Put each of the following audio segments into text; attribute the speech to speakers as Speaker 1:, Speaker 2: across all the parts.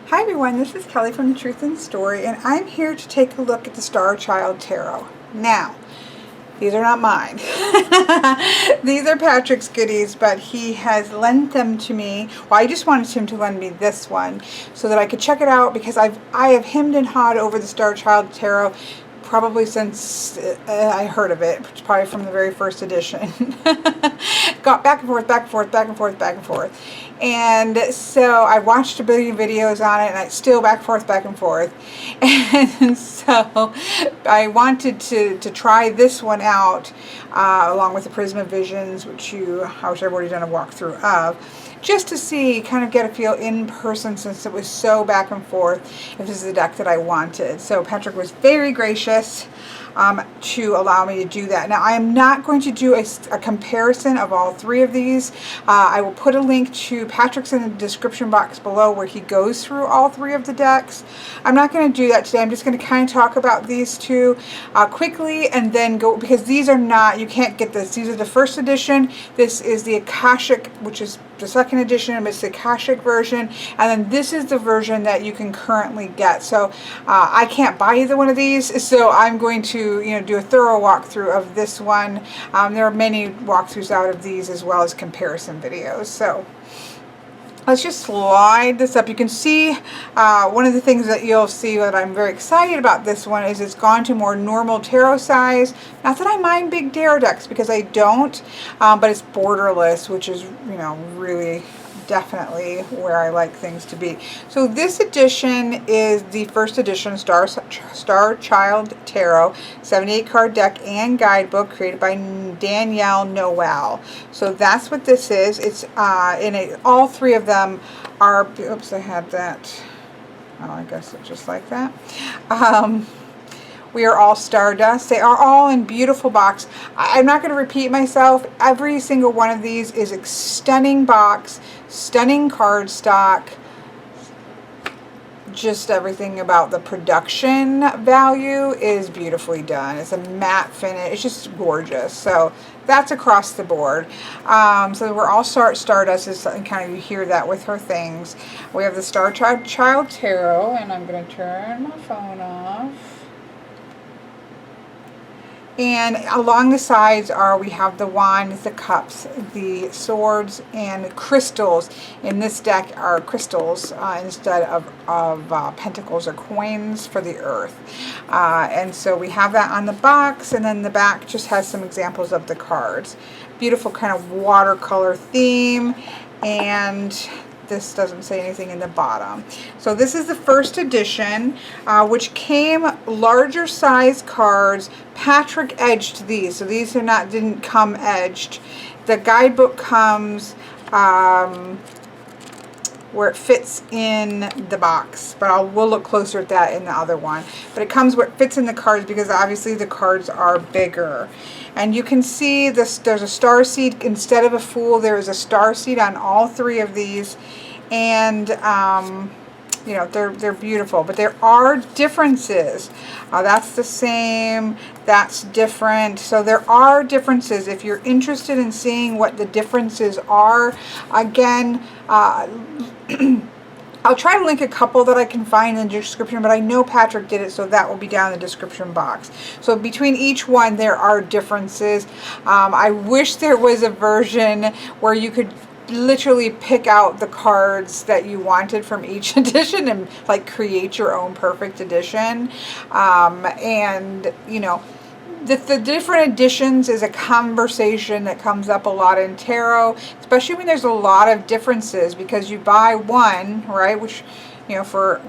Speaker 1: Hi everyone, this is Kelly from The Truth in Story, and I'm here to take a look at the Starchild Tarot. Now, these are not mine. These are Patrick's goodies, but he has lent them to me. Well, I just wanted him to lend me this one so that I could check it out, because I have hemmed and hawed over the Starchild Tarot probably since I heard of it, probably from the very first edition. Got back and forth, back and forth, back and forth, back and forth. And so I watched a billion videos on it, and I still back and forth. And so I wanted to try this one out along with the Prisma Visions, which I've already done a walkthrough of, just to see, kind of get a feel in person, since it was so back and forth, if this is the deck that I wanted. So Patrick was very gracious to allow me to do that. Now, I am not going to do a comparison of all three of these. I will put a link to Patrick's in the description box below, where he goes through all three of the decks. I'm not going to do that today. I'm just going to kind of talk about these two quickly, and then go, because these are not, you can't get this. These are the first edition. This is the Akashic, which is the second edition. It's the Akashic version, and then this is the version that you can currently get. So I can't buy either one of these, so I'm going to do a thorough walkthrough of this one. There are many walkthroughs out of these, as well as comparison videos. So let's just slide this up. You can see one of the things that you'll see that I'm very excited about this one is it's gone to more normal tarot size. Not that I mind big tarot decks, because I don't, but it's borderless, which is really definitely where I like things to be. So this edition is the first edition Starchild Tarot, 78 card deck and guidebook, created by Danielle Noel. So that's what this is. It's all three of them are, oops, I had that. Oh, I guess it's just like that. We are all Stardust. They are all in beautiful box. I'm not going to repeat myself. Every single one of these is a stunning box, stunning cardstock. Just everything about the production value is beautifully done. It's a matte finish. It's just gorgeous. So that's across the board. So we're all Stardust, and kind of you hear that with her things. We have the Starchild Tarot, and I'm going to turn my phone off. And along the sides we have the wands, the cups, the swords, and crystals. In this deck are crystals instead of pentacles or coins for the earth. And so we have that on the box, and then the back just has some examples of the cards. Beautiful kind of watercolor theme, and this doesn't say anything in the bottom. So this is the first edition, which came larger size cards. Patrick edged these, so these didn't come edged. The guidebook comes where it fits in the box, but we'll look closer at that in the other one. But it comes where it fits in the cards, because obviously the cards are bigger. And you can see this, there's a star seed instead of a fool. There is a star seed on all three of these, and they're beautiful, but there are differences. That's the same, that's different. So there are differences. If you're interested in seeing what the differences are, again, I'll try to link a couple that I can find in the description, but I know Patrick did it, so that will be down in the description box. So between each one, there are differences. I wish there was a version where you could literally pick out the cards that you wanted from each edition and like create your own perfect edition. The different editions is a conversation that comes up a lot in tarot, especially when there's a lot of differences, because you buy one, right, which, for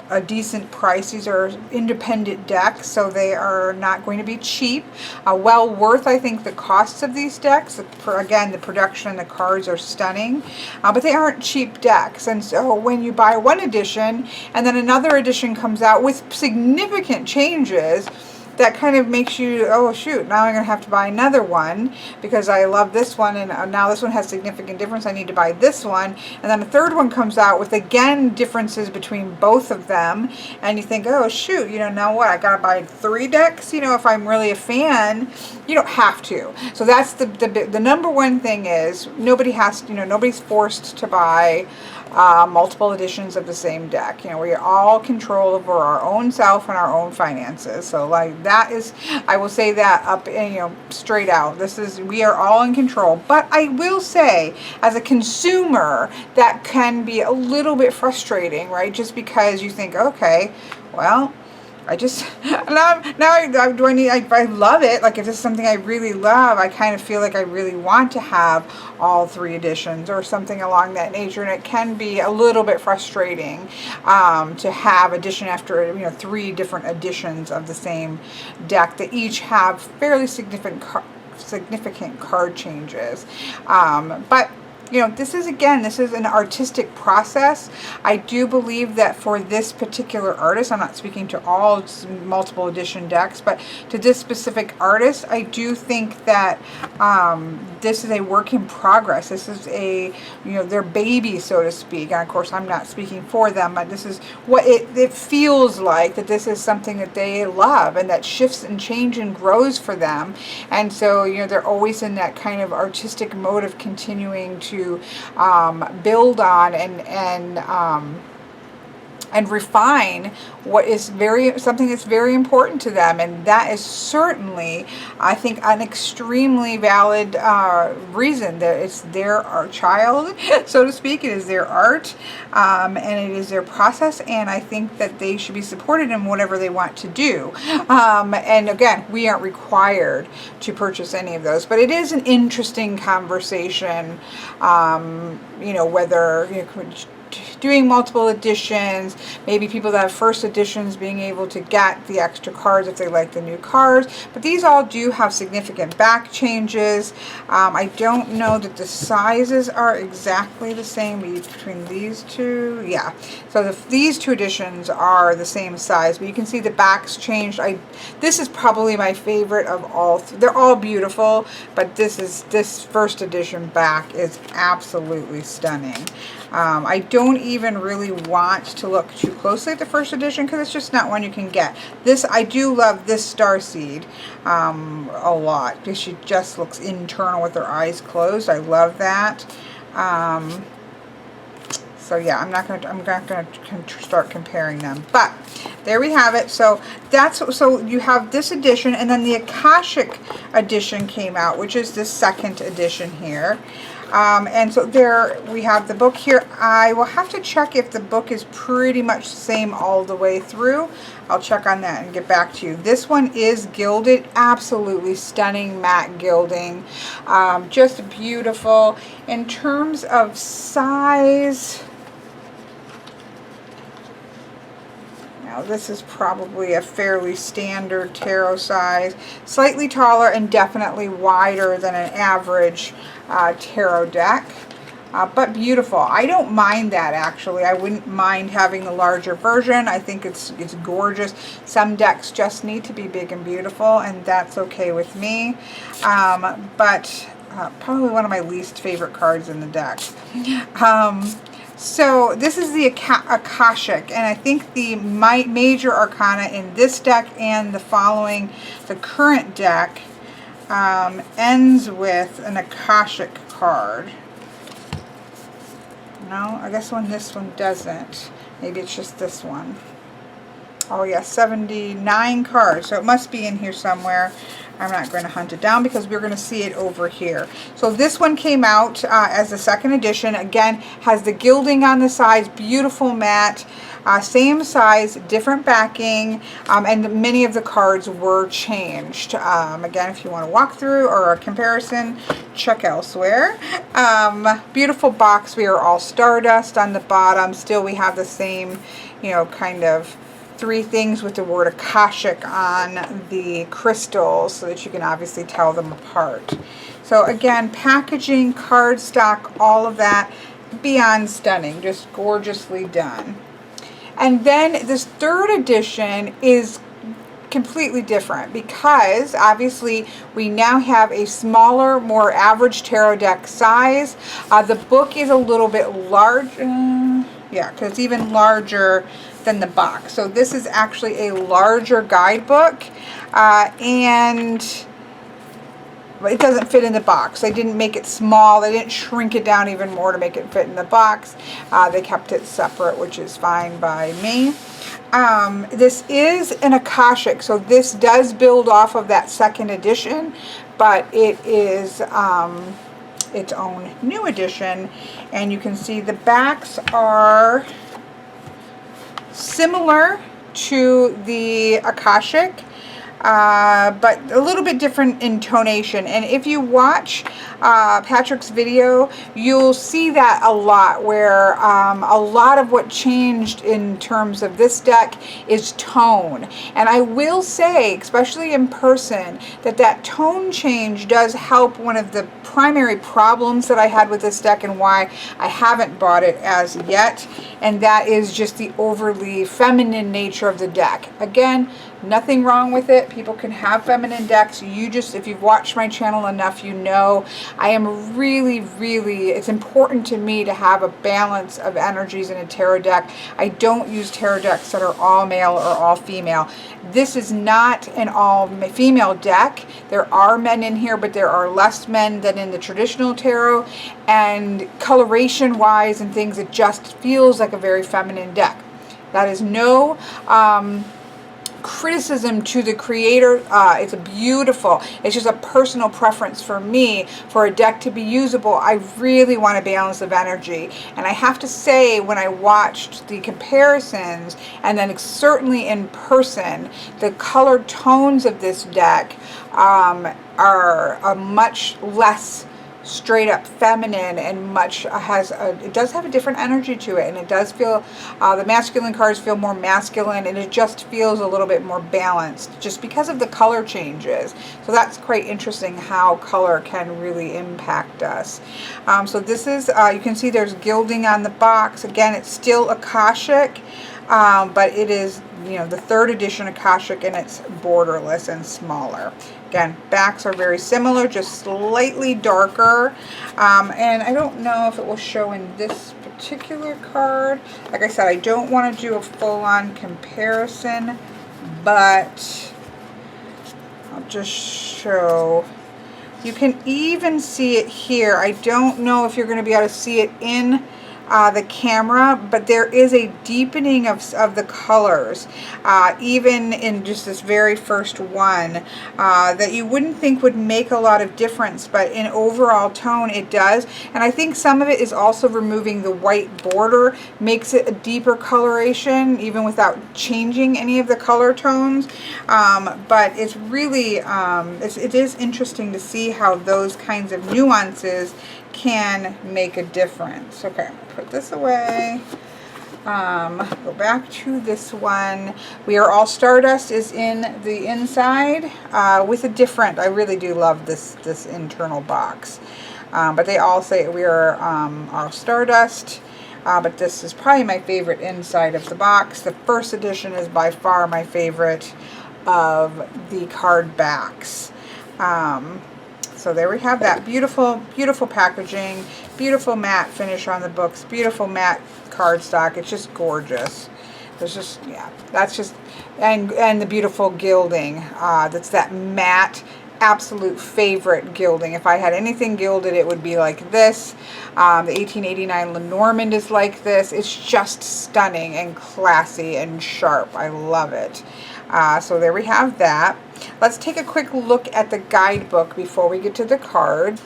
Speaker 1: a decent price. These are independent decks, so they are not going to be cheap. Well worth, I think, the costs of these decks. Again, the production and the cards are stunning, but they aren't cheap decks. And so when you buy one edition and then another edition comes out with significant changes, that kind of makes you, oh shoot, now I'm going to have to buy another one because I love this one, and now this one has significant difference. I need to buy this one. And then a third one comes out with, again, differences between both of them. And you think, oh shoot, now what? I got to buy 3 decks? If I'm really a fan, you don't have to. So that's the number one thing is nobody has, nobody's forced to buy multiple editions of the same deck. You know, we all control over our own self and our own finances. So like that is, I will say that up, you know, straight out. This is, we are all in control. But I will say, as a consumer, that can be a little bit frustrating, right? Just because you think, okay, well, I just, I love it. Like if it's something I really love, I kind of feel like I really want to have all 3 editions or something along that nature. And it can be a little bit frustrating to have edition after, you know, 3 different editions of the same deck that each have fairly significant card changes. But you know, this is, again, this is an artistic process. I do believe that for this particular artist, I'm not speaking to all multiple edition decks, but to this specific artist, I do think that this is a work in progress. This is a, you know, their baby, so to speak. And of course, I'm not speaking for them, but this is what it feels like, that this is something that they love and that shifts and changes and grows for them. And so, you know, they're always in that kind of artistic mode of continuing to build on and refine what is something that's very important to them. And that is certainly, I think, an extremely valid reason that it's their art child, so to speak. It is their art, and it is their process, and I think that they should be supported in whatever they want to do. And again, we aren't required to purchase any of those, but it is an interesting conversation, you know, whether, you know, doing multiple editions, maybe people that have first editions being able to get the extra cards if they like the new cards. But these all do have significant back changes. I don't know that the sizes are exactly the same between these two. Yeah, so these 2 editions are the same size, but you can see the backs changed. This is probably my favorite of all. They're all beautiful, but this first edition back is absolutely stunning. I don't even really want to look too closely at the first edition because it's just not one you can get. This, I do love this Starchild a lot because she just looks internal with her eyes closed. I love that. So yeah, I'm not going to start comparing them, but there we have it. So so you have this edition, and then the Akashic edition came out, which is the 2nd edition here. And so there we have the book here. I will have to check if the book is pretty much the same all the way through. I'll check on that and get back to you. This one is gilded, absolutely stunning matte gilding, just beautiful. In terms of size, now this is probably a fairly standard tarot size, slightly taller and definitely wider than an average tarot deck, but beautiful. I don't mind that, actually. I wouldn't mind having the larger version. I think it's gorgeous. Some decks just need to be big and beautiful, and that's okay with me. But probably one of my least favorite cards in the deck. So this is the Akashic, and I think the major arcana in this deck and the current deck ends with an Akashic card. No, I guess this one doesn't. Maybe it's just this one. Oh yeah, 79 cards. So it must be in here somewhere. I'm not going to hunt it down because we're going to see it over here. So this one came out as the 2nd edition. Again, has the gilding on the sides, beautiful matte. Same size, different backing, and many of the cards were changed. Again, if you want to walk through or a comparison, check elsewhere. Beautiful box. We are all Stardust on the bottom. Still, we have the same, you know, kind of 3 things with the word Akashic on the crystals so that you can obviously tell them apart. So again, packaging, cardstock, all of that, beyond stunning, just gorgeously done. And then this 3rd edition is completely different because obviously we now have a smaller, more average tarot deck size. The book is a little bit larger, yeah, because it's even larger than the box. So this is actually a larger guidebook, and it doesn't fit in the box. They didn't make it small. They didn't shrink it down even more to make it fit in the box. They kept it separate, which is fine by me. This is an Akashic, so this does build off of that second edition, but it is its own new edition. And you can see the backs are similar to the Akashic, but a little bit different intonation. And if you watch Patrick's video, you'll see that a lot, where a lot of what changed in terms of this deck is tone. And I will say, especially in person, that tone change does help one of the primary problems that I had with this deck and why I haven't bought it as yet, and that is just the overly feminine nature of the deck. Again, nothing wrong with it. People can have feminine decks. You just, if you've watched my channel enough, you know I am really, it's important to me to have a balance of energies in a tarot deck. I don't use tarot decks that are all male or all female. This is not an all female deck. There are men in here, but there are less men than in the traditional tarot. And coloration wise and things, it just feels like a very feminine deck. That is no criticism to the creator. It's beautiful. It's just a personal preference for me. For a deck to be usable, I really want a balance of energy. And I have to say, when I watched the comparisons, and then certainly in person, the color tones of this deck are a much less straight up feminine, and much it does have a different energy to it, and it does feel, the masculine cards feel more masculine, and it just feels a little bit more balanced just because of the color changes. So that's quite interesting how color can really impact us. So this is, you can see there's gilding on the box. Again, it's still Akashic, but it is, you know, the 3rd edition Akashic, and it's borderless and smaller. Again, backs are very similar, just slightly darker. And I don't know if it will show in this particular card. Like I said, I don't want to do a full-on comparison, but I'll just show. You can even see it here. I don't know if you're going to be able to see it in the camera, but there is a deepening of the colors, even in just this very first one, that you wouldn't think would make a lot of difference, but in overall tone it does. And I think some of it is also removing the white border, makes it a deeper coloration even without changing any of the color tones. But it's really, it is interesting to see how those kinds of nuances can make a difference. Okay, put this away. Go back to this one. We Are All Stardust is in the inside, with a different, I really do love this internal box. But they all say We Are All Stardust. But this is probably my favorite inside of the box. The 1st edition is by far my favorite of the card backs. So there we have that. Beautiful, beautiful packaging, beautiful matte finish on the books, beautiful matte cardstock. It's just gorgeous. There's just, yeah, that's just, and the beautiful gilding. That's that matte, absolute favorite gilding. If I had anything gilded, it would be like this. The 1889 Lenormand is like this. It's just stunning and classy and sharp. I love it. So there we have that. Let's take a quick look at the guidebook before we get to the card.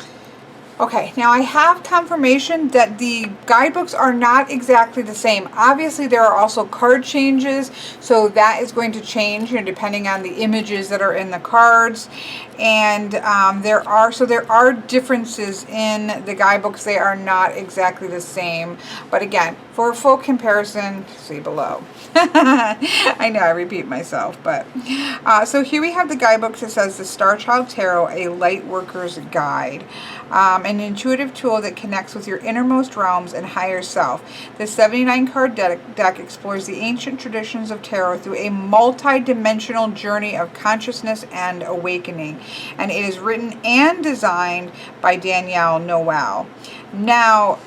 Speaker 1: Okay, now I have confirmation that the guidebooks are not exactly the same. Obviously, there are also card changes, so that is going to change, you know, depending on the images that are in the cards. And there are differences in the guidebooks. They are not exactly the same. But again, for a full comparison, see below. I know I repeat myself, but so here we have the guidebook that says the Starchild Tarot, a light worker's guide, an intuitive tool that connects with your innermost realms and higher self. This 79 card deck explores the ancient traditions of tarot through a multi-dimensional journey of consciousness and awakening, and it is written and designed by Danielle Noel. Now,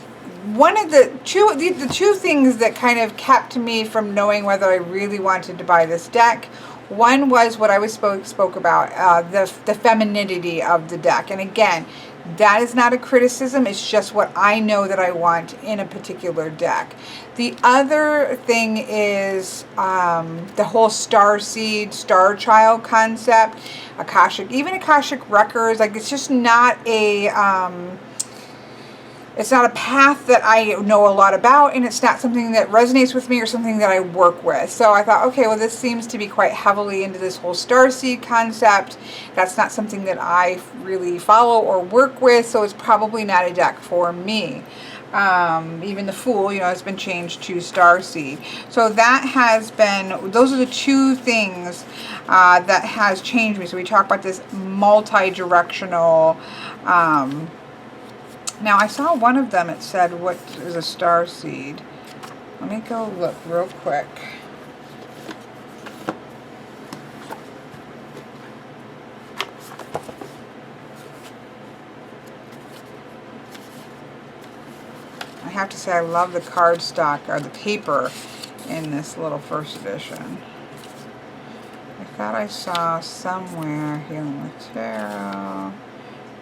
Speaker 1: one of the two things that kind of kept me from knowing whether I really wanted to buy this deck, One was what I spoke about, the femininity of the deck. And again, that is not a criticism. It's just what I know that I want in a particular deck. The other thing is the whole Starseed, Starchild concept, Akashic, even Akashic records. Like, it's just not a it's not a path that I know a lot about, and it's not something that resonates with me or something that I work with. So I thought, okay, well, this seems to be quite heavily into this whole starseed concept. That's not something that I really follow or work with, so it's probably not a deck for me. Even the Fool, you know, has been changed to Starseed. So that has been, those are the two things that has changed me. So we talk about this multi-directional, now I saw one of them, it said, what is a starseed? Let me go look real quick. I have to say, I love the cardstock, or the paper, in this little first edition. I thought I saw somewhere, Healing with Tarot,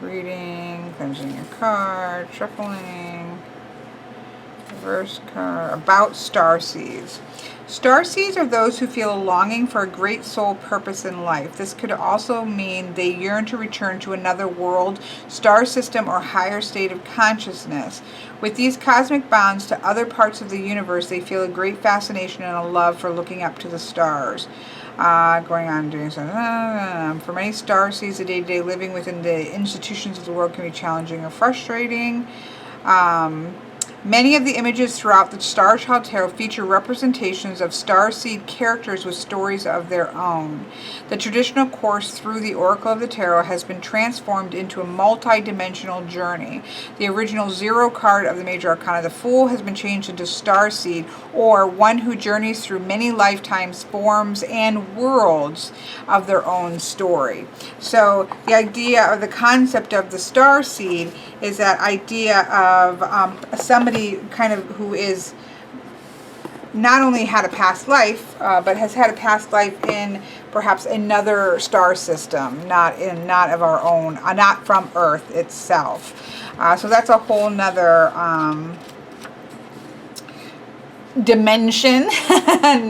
Speaker 1: reading, cleansing your card, shuffling, reverse card, about starseeds. Starseeds are those who feel a longing for a great soul purpose in life. This could also mean they yearn to return to another world, star system, or higher state of consciousness. With these cosmic bonds to other parts of the universe, they feel a great fascination and a love for looking up to the stars. Going on doing something. For many starseeds, the day-to-day living within the institutions of the world can be challenging or frustrating. Many of the images throughout the Starchild Tarot feature representations of starseed characters with stories of their own. The traditional course through the Oracle of the Tarot has been transformed into a multi-dimensional journey. The original 0 card of the Major Arcana, the Fool, has been changed into Starseed, or one who journeys through many lifetimes, forms, and worlds of their own story. So the idea, or the concept of the Starseed, is that idea of somebody kind of who is not only had a past life, but has had a past life in perhaps another star system, not of our own, not from Earth itself. So that's a whole nother dimension,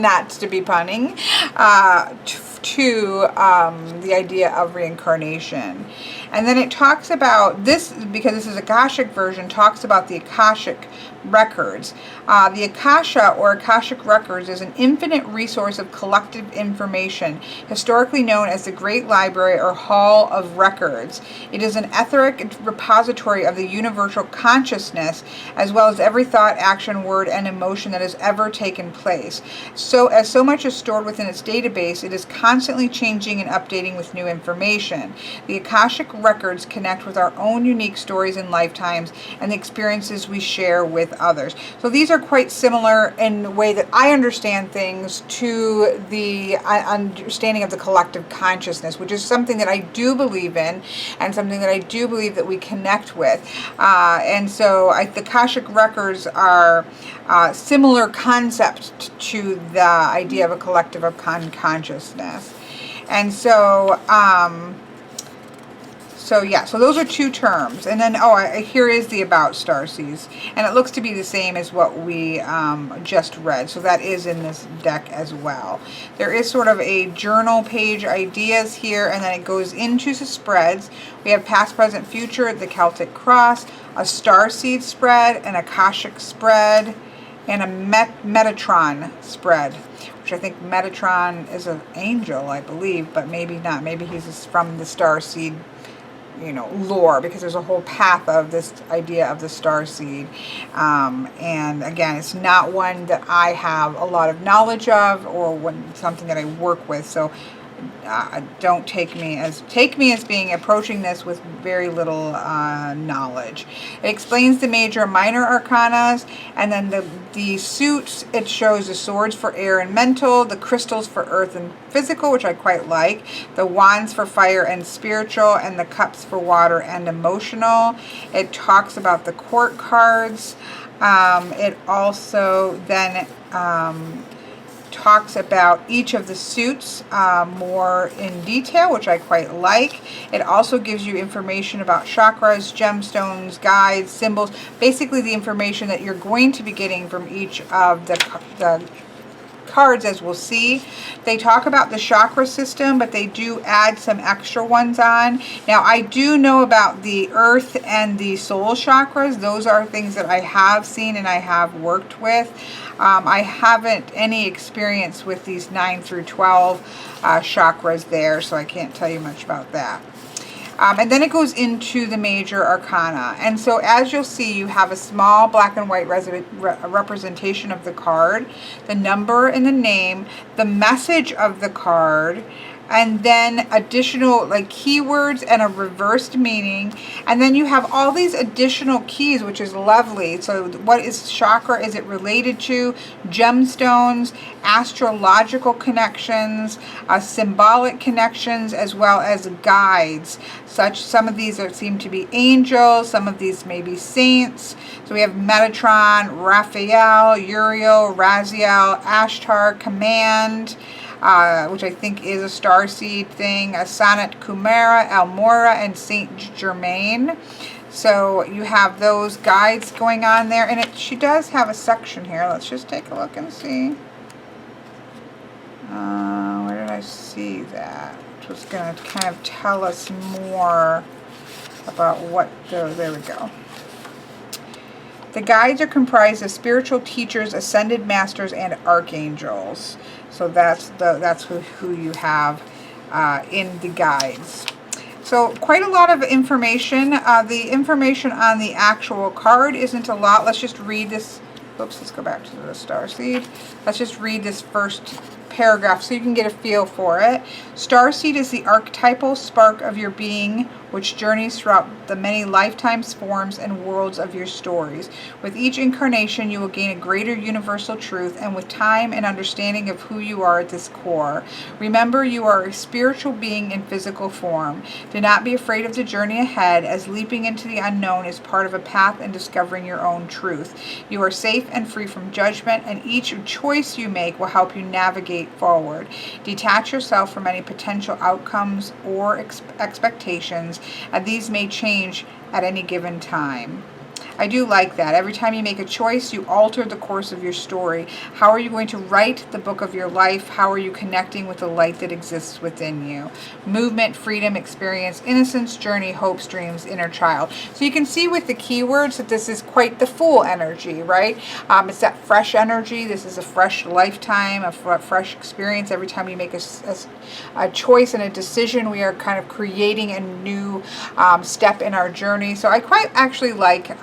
Speaker 1: not to be punning, to the idea of reincarnation. And then it talks about this, because this is Akashic version, talks about the Akashic records. The Akasha, or Akashic records, is an infinite resource of collective information, historically known as the Great Library or Hall of Records. It is an etheric repository of the universal consciousness, as well as every thought, action, word, and emotion that has ever taken place. So, as so much is stored within its database, it is constantly changing and updating with new information. The Akashic records connect with our own unique stories and lifetimes and the experiences we share with others. So these are quite similar in the way that I understand things to the understanding of the collective consciousness, which is something that I do believe in and something that I do believe that we connect with. And so the Akashic records are similar concept to the idea of a collective of consciousness. And so so those are two terms. And then, here is the About Starseeds. And it looks to be the same as what we just read. So that is in this deck as well. There is sort of a journal page ideas here, and then it goes into the spreads. We have Past, Present, Future, the Celtic Cross, a Starseed spread, an Akashic spread, and a Metatron spread, which I think Metatron is an angel, I believe, but maybe not. Maybe he's from the Starseed, lore, because there's a whole path of this idea of the starseed. And again, it's not one that I have a lot of knowledge of, or something that I work with. So don't take me as being approaching this with very little knowledge. It explains the major and minor arcanas, and then the suits, it shows the swords for air and mental, the crystals for earth and physical, which I quite like, the wands for fire and spiritual, and the cups for water and emotional. It talks about the court cards. It also then talks about each of the suits more in detail, which I quite like. It also gives you information about chakras, gemstones, guides, symbols, basically the information that you're going to be getting from each of the cards, as we'll see. They talk about the chakra system, but they do add some extra ones on. Now, I do know about the earth and the soul chakras. Those are things that I have seen and I have worked with. I haven't any experience with these 9 through 12 chakras there, so I can't tell you much about that. And then it goes into the major arcana. And so as you'll see, you have a small black and white representation of the card, the number and the name, the message of the card, and then additional like keywords and a reversed meaning. And then you have all these additional keys, which is lovely. So what is chakra? Is it related to gemstones, astrological connections, symbolic connections, as well as guides? Some of these seem to be angels, some of these may be saints. So we have Metatron, Raphael, Uriel, Raziel, Ashtar, Command, which I think is a starseed thing, a Sonnet Kumara, Almora, and Saint Germain. So you have those guides going on there, and she does have a section here. Let's just take a look and see. Where did I see that? Which was going to kind of tell us more about what, there we go. The guides are comprised of spiritual teachers, ascended masters, and archangels. So that's who you have in the guides. So quite a lot of information. The information on the actual card isn't a lot. Let's just read this. Oops, let's go back to the starseed. Let's just read this first paragraph so you can get a feel for it. Starseed is the archetypal spark of your being, which journeys throughout the many lifetimes, forms, and worlds of your stories. With each incarnation, you will gain a greater universal truth, and with time, an understanding of who you are at this core. Remember, you are a spiritual being in physical form. Do not be afraid of the journey ahead, as leaping into the unknown is part of a path in discovering your own truth. You are safe and free from judgment, and each choice you make will help you navigate forward. Detach yourself from any potential outcomes or expectations, and these may change at any given time. I do like that. Every time you make a choice, you alter the course of your story. How are you going to write the book of your life? How are you connecting with the light that exists within you? Movement, freedom, experience, innocence, journey, hopes, dreams, inner child. So you can see with the keywords that this is quite the Fool energy, right? It's that fresh energy. This is a fresh lifetime, a fresh experience. Every time you make a choice and a decision, we are kind of creating a new step in our journey. So I quite actually like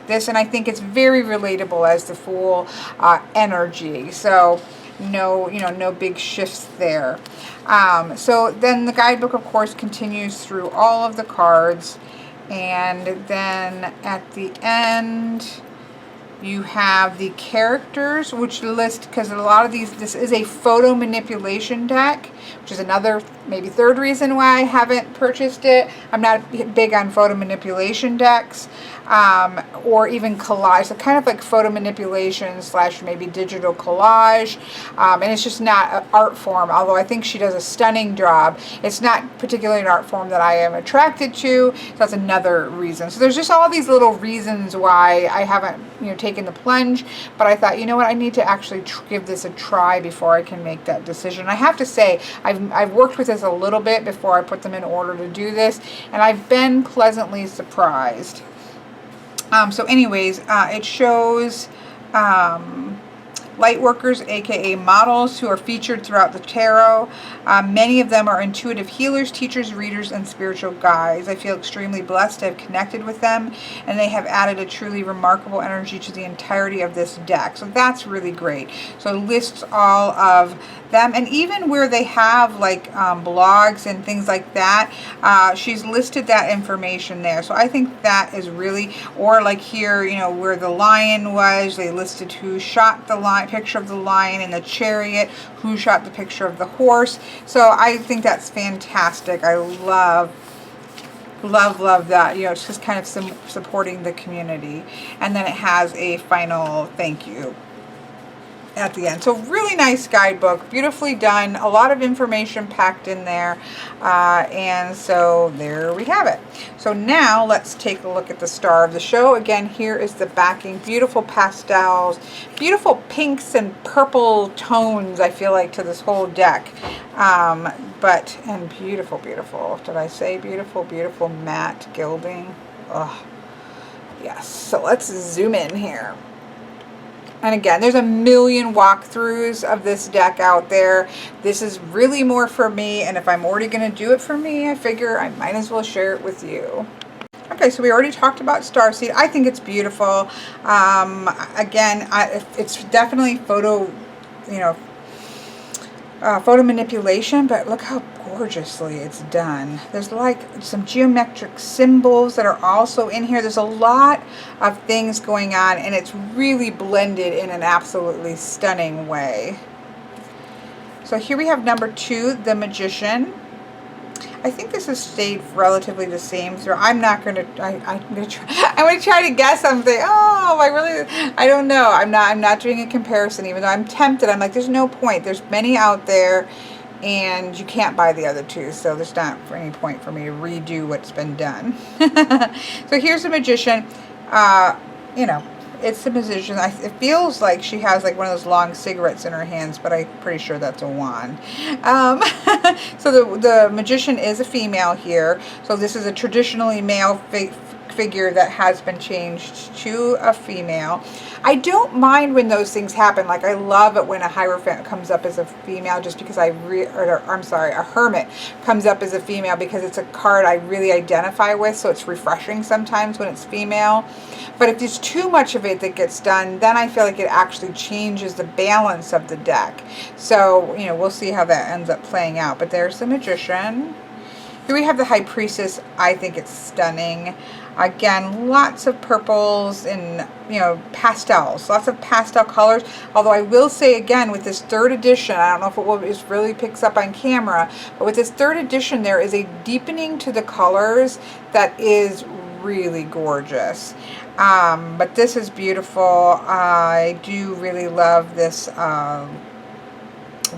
Speaker 1: this, and I think it's very relatable as the Fool energy. So no big shifts there. So then the guidebook, of course, continues through all of the cards, and then at the end you have the characters, which list, because a lot of this is a photo manipulation deck, which is another, maybe third reason why I haven't purchased it. I'm not big on photo manipulation decks, or even collage. So kind of like photo manipulation / maybe digital collage, and it's just not an art form, although I think she does a stunning job. It's not particularly an art form that I am attracted to, so that's another reason. So there's just all these little reasons why I haven't taken the plunge, but I thought, you know what, I need to actually give this a try before I can make that decision. I have to say, I've worked with this a little bit before I put them in order to do this, and I've been pleasantly surprised. So anyways, it shows light workers, aka models, who are featured throughout the tarot. Many of them are intuitive healers, teachers, readers, and spiritual guides. I feel extremely blessed to have connected with them, and they have added a truly remarkable energy to the entirety of this deck. So that's really great. So it lists all of them, and even where they have like blogs and things like that, she's listed that information there. So I think that is really, or like here, where the lion was, they listed who shot the lion, picture of the lion, and the chariot, who shot the picture of the horse. So I think that's fantastic. I love that. It's just kind of supporting the community. And then it has a final thank you. at the end. So really nice guidebook, beautifully done, a lot of information packed in there, and so there we have it. So now let's take a look at the star of the show. Again, here is the backing, beautiful pastels, beautiful pinks and purple tones, I feel like, to this whole deck. And beautiful, beautiful, did I say beautiful, beautiful matte gilding. Oh yes. So let's zoom in here. And again, there's a million walkthroughs of this deck out there. This is really more for me, and if I'm already going to do it for me, I figure I might as well share it with you. Okay, so we already talked about Starseed. I think it's beautiful. Again, it's definitely photo, photo manipulation, but look how gorgeously it's done. There's like some geometric symbols that are also in here. There's a lot of things going on, and it's really blended in an absolutely stunning way. So here we have number 2, the Magician. I think this has stayed relatively the same through. I'm not going to, I'm going to try to guess something. Oh, I don't know. I'm not doing a comparison, even though I'm tempted. I'm like, there's no point. There's many out there, and you can't buy the other two. So there's not any point for me to redo what's been done. So here's the Magician. It's the Magician. It feels like she has like one of those long cigarettes in her hands, but I'm pretty sure that's a wand. So the Magician is a female here. So this is a traditionally male figure that has been changed to a female. I don't mind when those things happen. Like, I love it when a Hierophant comes up as a female, just because a Hermit comes up as a female, because it's a card I really identify with, so it's refreshing sometimes when it's female. But if there's too much of it that gets done, then I feel like it actually changes the balance of the deck. So, we'll see how that ends up playing out. But there's the Magician. Here we have the High Priestess. I think it's stunning. Again, lots of purples and, pastels, lots of pastel colors. Although I will say again, with this 3rd edition, I don't know if it really picks up on camera, but with this 3rd edition, there is a deepening to the colors that is really gorgeous. But this is beautiful. I do really love this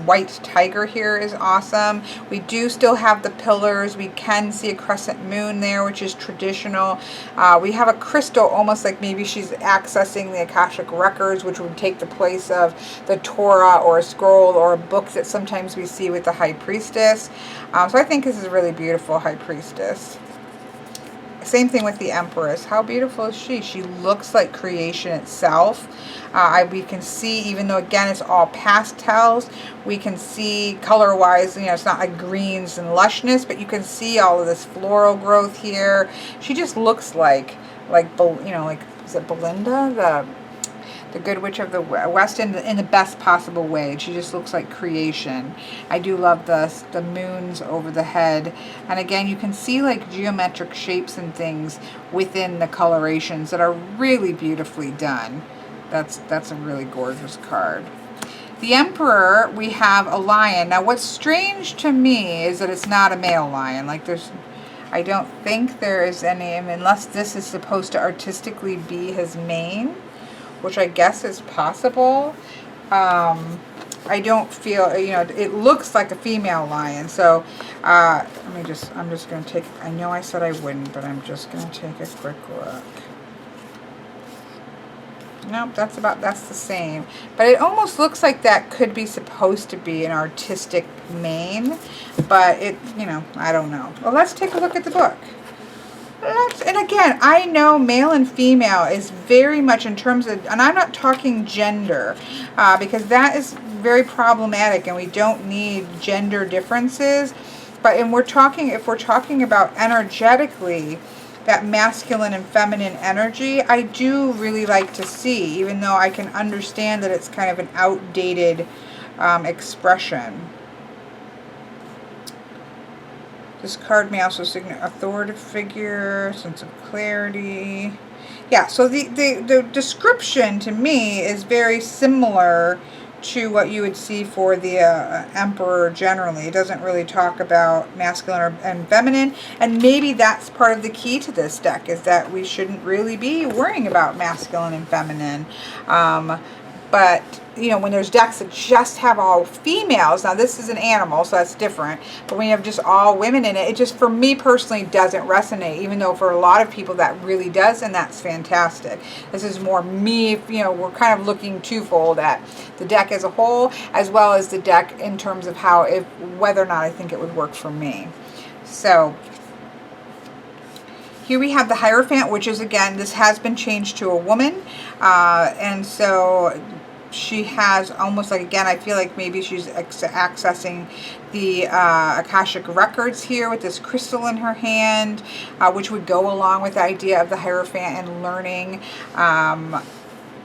Speaker 1: white tiger here is awesome. We do still have the pillars. We can see a crescent moon there, which is traditional. We have a crystal, almost like maybe she's accessing the Akashic records, which would take the place of the Torah or a scroll or a book that sometimes we see with the High Priestess. So I think this is a really beautiful High Priestess. Same thing with the Empress. How beautiful is she? She looks like creation itself. We can see, even though again it's all pastels, we can see color-wise, it's not like greens and lushness, but you can see all of this floral growth here. She just looks like is it Belinda, the Good Witch of the West, in the best possible way. She just looks like creation. I do love the moons over the head. And again, you can see like geometric shapes and things within the colorations that are really beautifully done. That's a really gorgeous card. The Emperor, we have a lion. Now what's strange to me is that it's not a male lion. I don't think there is any, unless this is supposed to artistically be his mane, which I guess is possible. I don't feel, it looks like a female lion. So I'm just going to take, I know I said I wouldn't, but I'm just going to take a quick look. Nope, that's the same. But it almost looks like that could be supposed to be an artistic mane, but I don't know. Well, let's take a look at the book. And again, I know male and female is very much in terms of, and I'm not talking gender, because that is very problematic, and we don't need gender differences. But if we're talking about energetically, that masculine and feminine energy, I do really like to see, even though I can understand that it's kind of an outdated expression. This card may also signal authoritative figure, sense of clarity. Yeah, so the description to me is very similar to what you would see for the Emperor generally. It doesn't really talk about masculine and feminine, and maybe that's part of the key to this deck, is that we shouldn't really be worrying about masculine and feminine. But, you know, when there's decks that just have all females, now this is an animal, so that's different, but when you have just all women in it, it just, for me personally, doesn't resonate, even though for a lot of people that really does, and that's fantastic. This is more me, you know, we're kind of looking twofold at the deck as a whole, as well as the deck in terms of how, whether or not I think it would work for me. So, here we have the Hierophant, which is, again, this has been changed to a woman, and so she has almost like, again, I feel like maybe she's accessing the Akashic records here with this crystal in her hand, which would go along with the idea of the Hierophant and learning.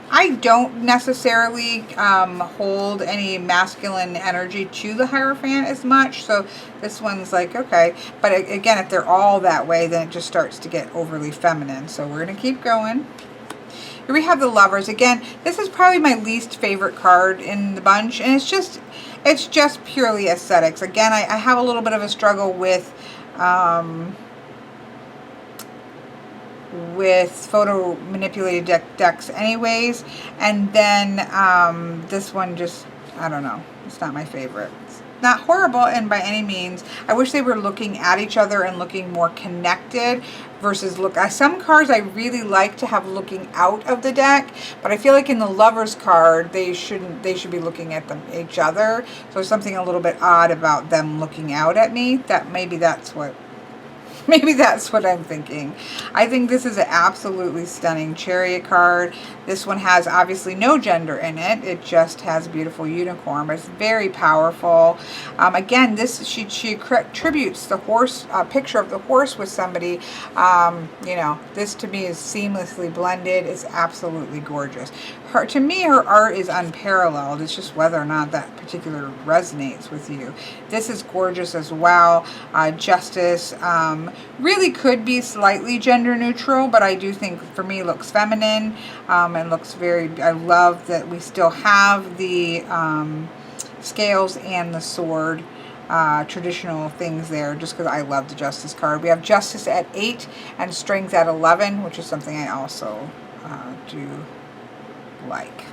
Speaker 1: I don't necessarily hold any masculine energy to the Hierophant as much, so this one's like, okay. But again, if they're all that way, then it just starts to get overly feminine. So we're going to keep going. Here we have the Lovers. Again, this is probably my least favorite card in the bunch, and it's just purely aesthetics. Again, I have a little bit of a struggle with photo manipulated decks anyways, and then this one just, I don't know, it's not my favorite. It's not horrible, and by any means, I wish they were looking at each other and looking more connected versus some cards I really like to have looking out of the deck, but I feel like in the Lovers card they should be looking at each other. So there's something a little bit odd about them looking out at me. Maybe that's what I'm thinking. I think this is an absolutely stunning Chariot card. This one has obviously no gender in it. It just has a beautiful unicorn, but it's very powerful. Again, she attributes the horse, picture of the horse with somebody. You know, this to me is seamlessly blended. It's absolutely gorgeous. To me, her art is unparalleled. It's just whether or not that particular resonates with you. This is gorgeous as well. Justice really could be slightly gender neutral, but I do think for me looks feminine and looks very, I love that we still have the scales and the sword traditional things there, just because I love the Justice card. We have Justice at 8 and Strength at 11, which is something I also do like.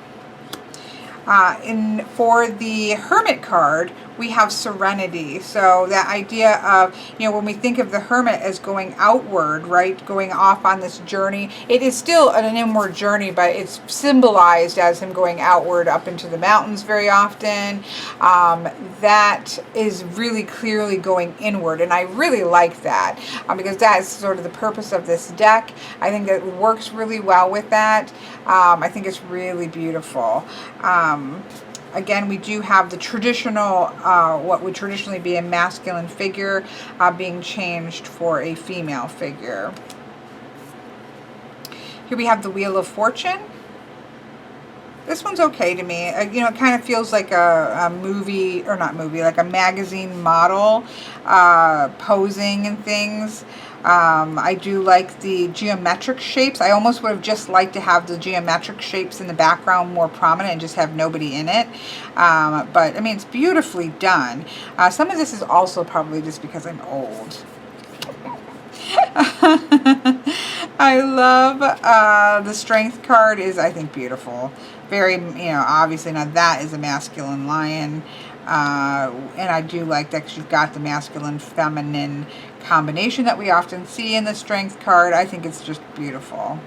Speaker 1: For the Hermit card, we have Serenity. So that idea of, you know, when we think of the Hermit as going outward, right, going off on this journey, it is still an inward journey, but it's symbolized as him going outward up into the mountains very often. That is really clearly going inward, and I really like that because that is sort of the purpose of this deck. I think that works really well with that. I think it's really beautiful. Again, we do have the traditional, what would traditionally be a masculine figure being changed for a female figure. Here we have the Wheel of Fortune. This one's okay to me. You know, it kind of feels like a movie, or not movie, like a magazine model posing and things. I do like the geometric shapes. I almost would have just liked to have the geometric shapes in the background more prominent and just have nobody in it. But, I mean, it's beautifully done. Some of this is also probably just because I'm old. I love the Strength card is, I think, beautiful. Very, you know, obviously now that is a masculine lion. And I do like that because you've got the masculine feminine combination that we often see in the Strength card. I think it's just beautiful.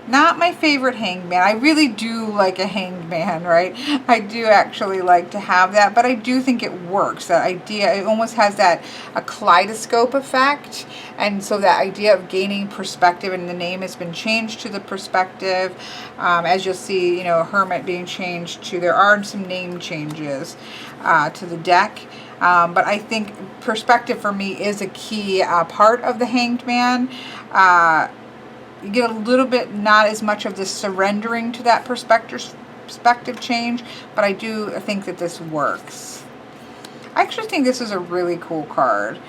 Speaker 1: Not my favorite Hanged Man. I really do like a Hanged Man, right? I do actually like to have that, but I do think it works. That idea, it almost has that a kaleidoscope effect, and so that idea of gaining perspective, and the name has been changed to the perspective. As you'll see, you know, Hermit being changed to, there are some name changes to the deck. But I think perspective for me is a key part of the Hanged Man. You get a little bit, not as much of the surrendering to that perspective change, but I do think that this works. I actually think this is a really cool card.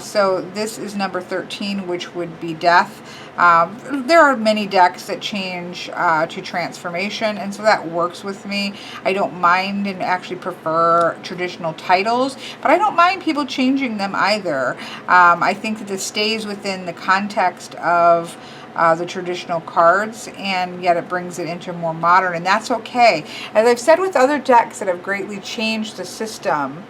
Speaker 1: So this is number 13, which would be Death. There are many decks that change to transformation, and so that works with me. I don't mind and actually prefer traditional titles, but I don't mind people changing them either. I think that this stays within the context of the traditional cards, and yet it brings it into more modern, and that's okay. As I've said with other decks that have greatly changed the system,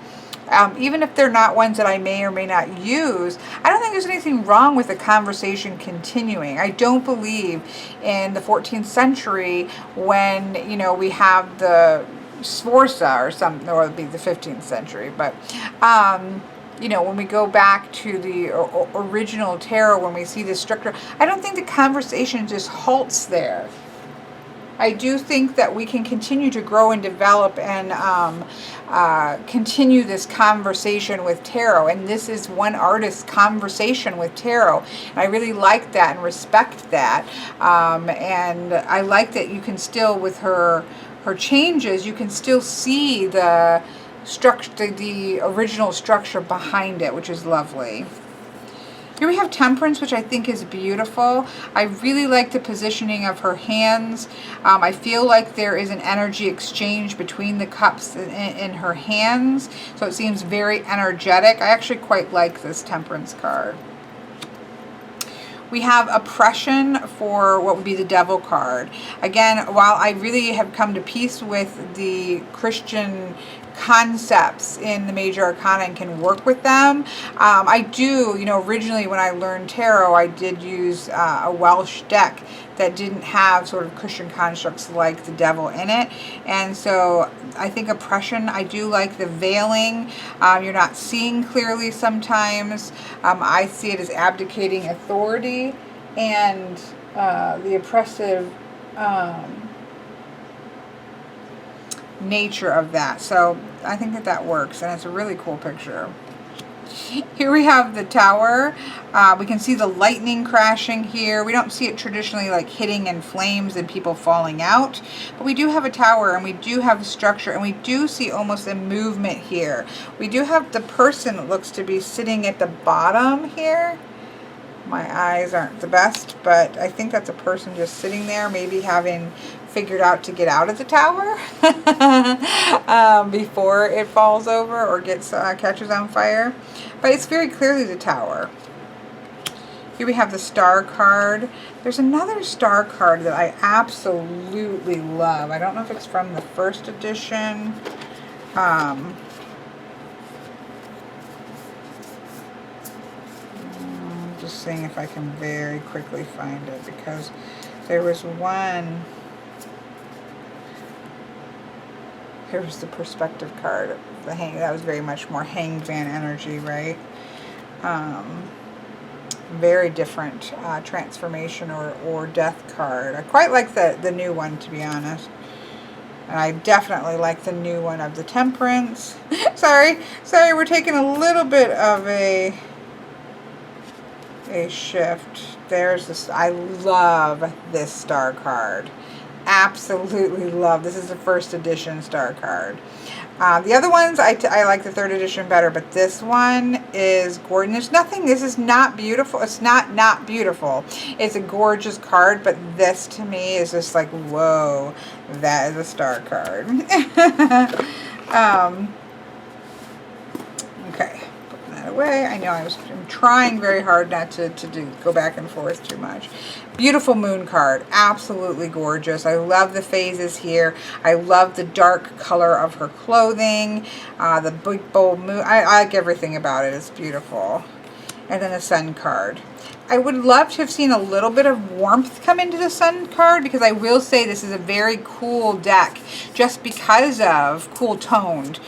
Speaker 1: even if they're not ones that I may or may not use, I don't think there's anything wrong with the conversation continuing. I don't believe in the 14th century when, you know, we have the Sforza or something, or it would be the 15th century, but you know, when we go back to the original tarot, when we see this structure, I don't think the conversation just halts there. I do think that we can continue to grow and develop and continue this conversation with tarot. And this is one artist's conversation with tarot. And I really like that and respect that. And I like that you can still, with her changes, you can still see the structure, the original structure behind it, which is lovely. Here we have Temperance, which I think is beautiful. I really like the positioning of her hands. I feel like there is an energy exchange between the cups in her hands, so it seems very energetic. I actually quite like this Temperance card. We have Oppression for what would be the Devil card. Again, while I really have come to peace with the Christian concepts in the major arcana and can work with them, I do, you know, originally when I learned tarot, I did use a Welsh deck that didn't have sort of Christian constructs like the devil in it. And so I think Oppression, I do like the veiling. You're not seeing clearly sometimes. I see it as abdicating authority and the oppressive nature of that. So I think that that works, and it's a really cool picture. Here we have the Tower. We can see the lightning crashing here. We don't see it traditionally like hitting in flames and people falling out, but we do have a tower and we do have a structure, and we do see almost a movement here. We do have the person that looks to be sitting at the bottom here. My eyes aren't the best, but I think that's a person just sitting there, maybe having figured out to get out of the tower before it falls over or gets catches on fire. But it's very clearly the Tower. Here we have the Star card. There's another Star card that I absolutely love. I don't know if it's from the first edition. Just seeing if I can very quickly find it, because there was one. Here's the Perspective card of the hang. That was very much more Hanged Man energy, right? Very different transformation or death card. I quite like the new one, to be honest. And I definitely like the new one of the Temperance. sorry, we're taking a little bit of a shift. There's this. I love this Star card. Absolutely love. This is the first edition Star card. The other ones, I like the third edition better, but this one is gorgeous. There's nothing, this is not beautiful. It's not beautiful. It's a gorgeous card, but this to me is just like, whoa, that is a Star card. Okay, putting that away. I know I'm trying very hard not to go back and forth too much. Beautiful Moon card, absolutely gorgeous. I love the phases here. I love the dark color of her clothing, the big bold moon. I like everything about it. It's beautiful. And then the Sun card. I would love to have seen a little bit of warmth come into the Sun card, because I will say this is a very cool deck just because of cool toned,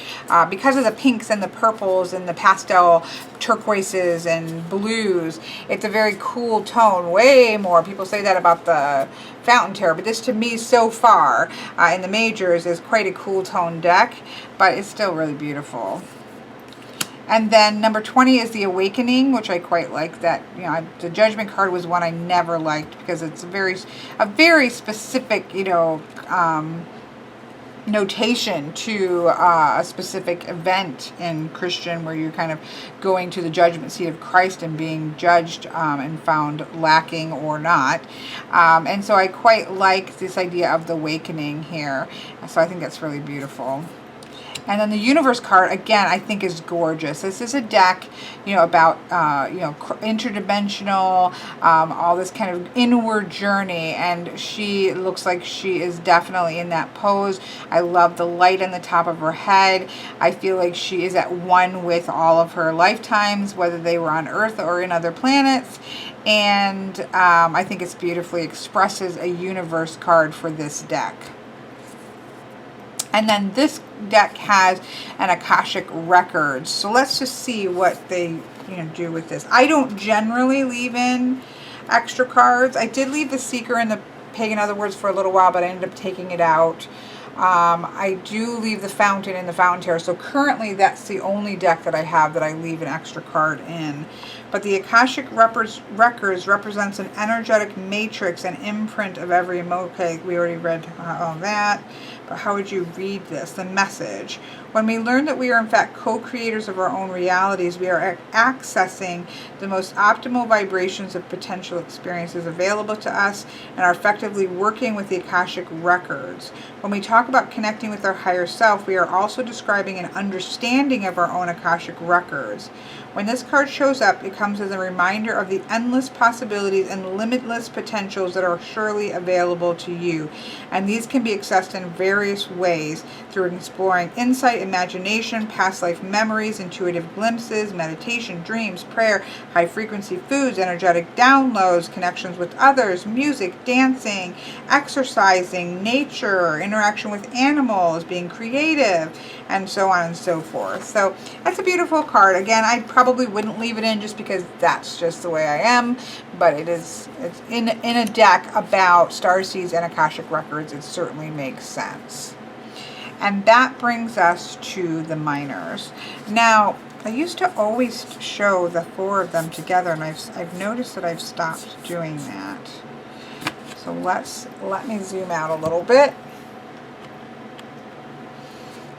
Speaker 1: because of the pinks and the purples and the pastel turquoises and blues. It's a very cool tone, way more. People say that about the Fountain Tarot, but this to me so far in the majors is quite a cool tone deck, but it's still really beautiful. And then number 20 is the Awakening, which I quite like. That, you know, the Judgment card was one I never liked because it's a very specific, you know, notation to a specific event in Christian, where you're kind of going to the judgment seat of Christ and being judged and found lacking or not. And so I quite like this idea of the awakening here. So I think that's really beautiful. And then the universe card, again, I think is gorgeous. This is a deck, you know, about, you know, interdimensional, all this kind of inward journey. And she looks like she is definitely in that pose. I love the light on the top of her head. I feel like she is at one with all of her lifetimes, whether they were on Earth or in other planets. And I think it's beautifully expresses a universe card for this deck. And then this deck has an Akashic records. So let's just see what they, you know, do with this. I don't generally leave in extra cards. I did leave the Seeker and the Pagan Other Words for a little while, but I ended up taking it out. I do leave the Fountain and the Fountain Tarot. So currently that's the only deck that I have that I leave an extra card in. But the Akashic records represents an energetic matrix and imprint of every emotion. Okay, we already read all that. But how would you read this? The message. When we learn that we are in fact co-creators of our own realities, we are accessing the most optimal vibrations of potential experiences available to us and are effectively working with the Akashic records. When we talk about connecting with our higher self, we are also describing an understanding of our own Akashic records. When this card shows up, it comes as a reminder of the endless possibilities and limitless potentials that are surely available to you. And these can be accessed in various ways through exploring insight, imagination, past life memories, intuitive glimpses, meditation, dreams, prayer, high frequency foods, energetic downloads, connections with others, music, dancing, exercising, nature, interaction with animals, being creative, and so on and so forth. So that's a beautiful card. Again, I probably wouldn't leave it in just because that's just the way I am, but it's in a deck about starseeds and Akashic records. It certainly makes sense. And that brings us to the minors. Now, I used to always show the four of them together, and I've noticed that I've stopped doing that. So let me zoom out a little bit.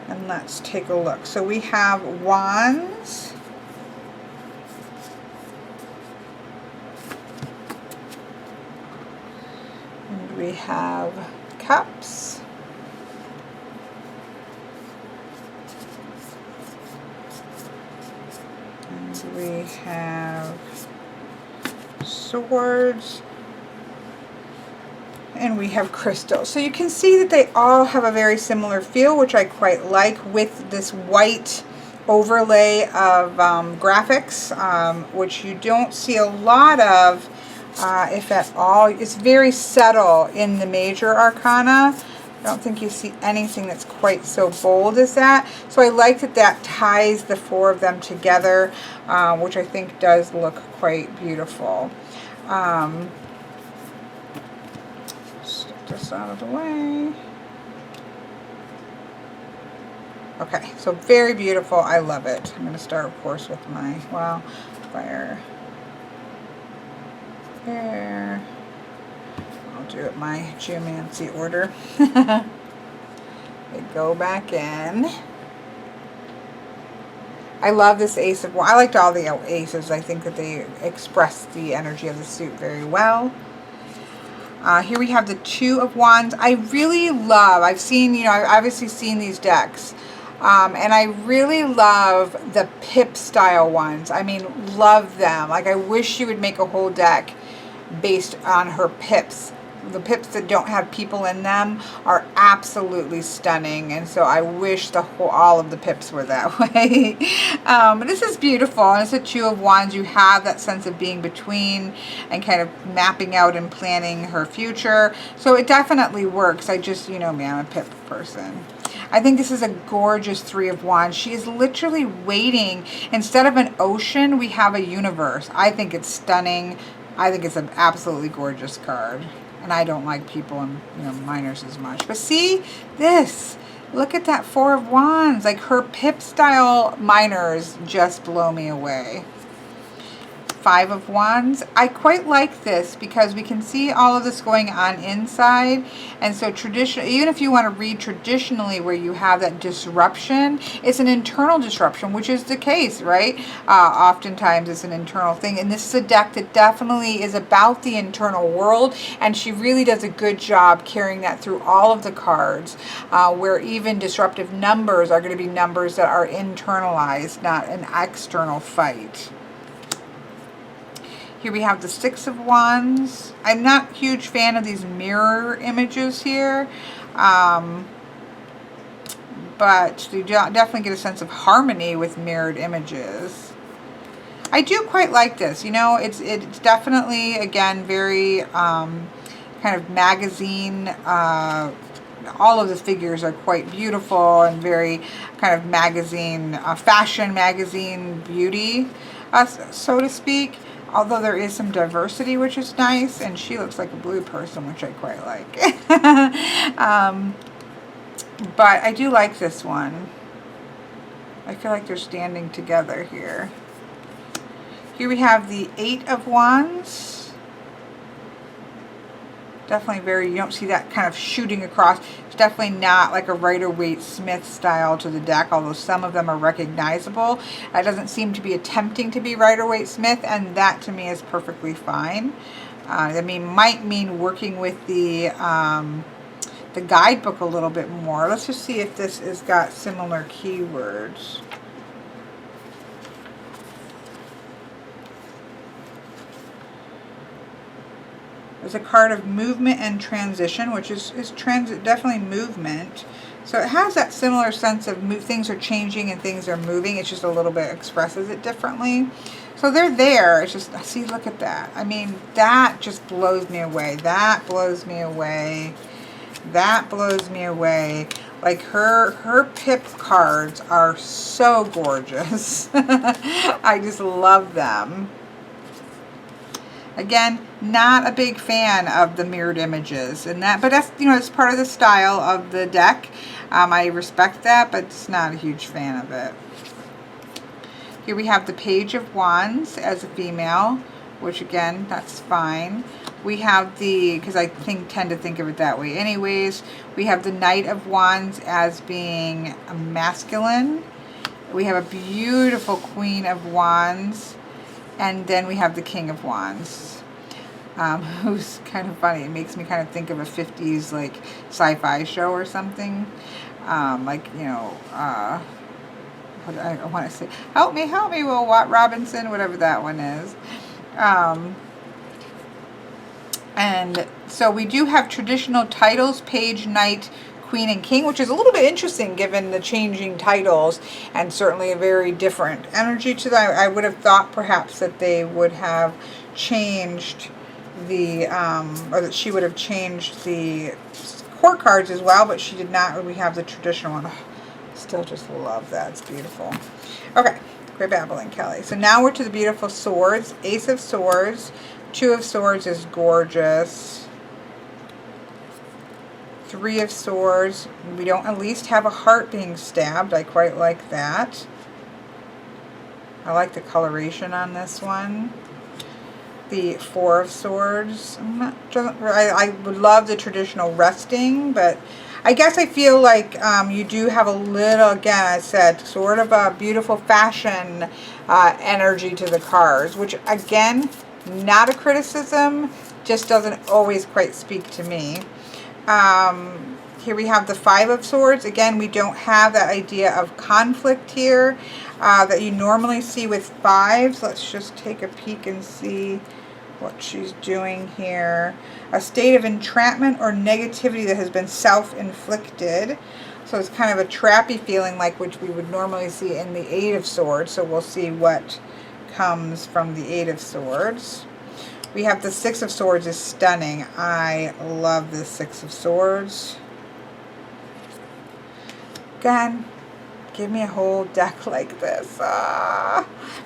Speaker 1: And let's take a look. So we have wands. And we have cups. And we have swords. And we have crystals. So you can see that they all have a very similar feel, which I quite like, with this white overlay of graphics, which you don't see a lot of, if at all. It's very subtle in the major arcana. I don't think you see anything that's quite so bold as that. So I like that that ties the four of them together, which I think does look quite beautiful. This out of the way. Okay, so very beautiful. I love it. I'm going to start, of course, with my, well, fire there. I'll do it my geomancy order. We go back in. I love this ace of wands. I liked all the aces. I think that they express the energy of the suit very well. Here we have the Two of Wands. I really love, I've seen, you know, I've obviously seen these decks. And I really love the pip style ones. I mean, love them. Like, I wish she would make a whole deck based on her pips. The pips that don't have people in them are absolutely stunning, and so I wish all of the pips were that way. But this is beautiful, and it's a Two of Wands. You have that sense of being between and kind of mapping out and planning her future. So it definitely works. I just, you know me, I'm a pip person. I think this is a gorgeous Three of Wands. She is literally waiting. Instead of an ocean, we have a universe. I think it's stunning. I think it's an absolutely gorgeous card. And I don't like people and, you know, minors as much. But see this. Look at that Four of Wands. Like, her pip style minors just blow me away. Five of Wands. I quite like this because we can see all of this going on inside, and so tradition, even if you want to read traditionally where you have that disruption, it's an internal disruption, which is the case, right? Oftentimes it's an internal thing, and this is a deck that definitely is about the internal world, and she really does a good job carrying that through all of the cards, where even disruptive numbers are going to be numbers that are internalized, not an external fight. Here we have the Six of Wands. I'm not a huge fan of these mirror images here, but you definitely get a sense of harmony with mirrored images. I do quite like this. You know, it's definitely, again, very kind of magazine. All of the figures are quite beautiful and very kind of magazine, fashion magazine beauty, so to speak. Although there is some diversity, which is nice, and she looks like a blue person, which I quite like. But I do like this one. I feel like they're standing together here. Here we have the Eight of Wands. Definitely very, you don't see that kind of shooting across. It's definitely not like a Rider-Waite-Smith style to the deck, although some of them are recognizable. It doesn't seem to be attempting to be Rider-Waite-Smith, and that to me is perfectly fine. I mean, might mean working with the guidebook a little bit more. Let's just see if this has got similar keywords. There's a card of movement and transition, which is transit, definitely movement. So it has that similar sense of things are changing and things are moving. It's just a little bit expresses it differently. So they're there. It's just, see, look at that. I mean, that just blows me away. That blows me away. That blows me away. Like her pip cards are so gorgeous. I just love them. Again, not a big fan of the mirrored images and that, but that's, you know, it's part of the style of the deck. I respect that, but it's not a huge fan of it. Here we have the Page of Wands as a female, which again, that's fine. We have the, because I tend to think of it that way anyways, we have the Knight of Wands as being a masculine. We have a beautiful Queen of Wands. And then we have the King of Wands, who's kind of funny. It makes me kind of think of a 50s like sci-fi show or something. Like, you know, what I want to say, help me, Will Watt Robinson, whatever that one is. And so we do have traditional titles, Page, Knight, Queen, and King, which is a little bit interesting given the changing titles, and certainly a very different energy to that. I would have thought perhaps that they would have changed the, or that she would have changed the court cards as well, but she did not. We have the traditional one. Oh, still just love that. It's beautiful. Okay, quit babbling, Kelly. So now we're to the beautiful swords. Ace of Swords. Two of Swords is gorgeous. Three of Swords. We don't at least have a heart being stabbed. I quite like that. I like the coloration on this one. The Four of Swords. I would love the traditional resting, but I guess I feel like you do have a little, again, I said, sort of a beautiful fashion energy to the cards, which, again, not a criticism, just doesn't always quite speak to me. Here we have the Five of Swords. Again, we don't have that idea of conflict here that you normally see with fives. Let's just take a peek and see what she's doing here. A state of entrapment or negativity that has been self-inflicted. So it's kind of a trappy feeling like which we would normally see in the Eight of Swords. So we'll see what comes from the Eight of Swords. We have the Six of Swords is stunning. I love the Six of Swords. Again, give me a whole deck like this.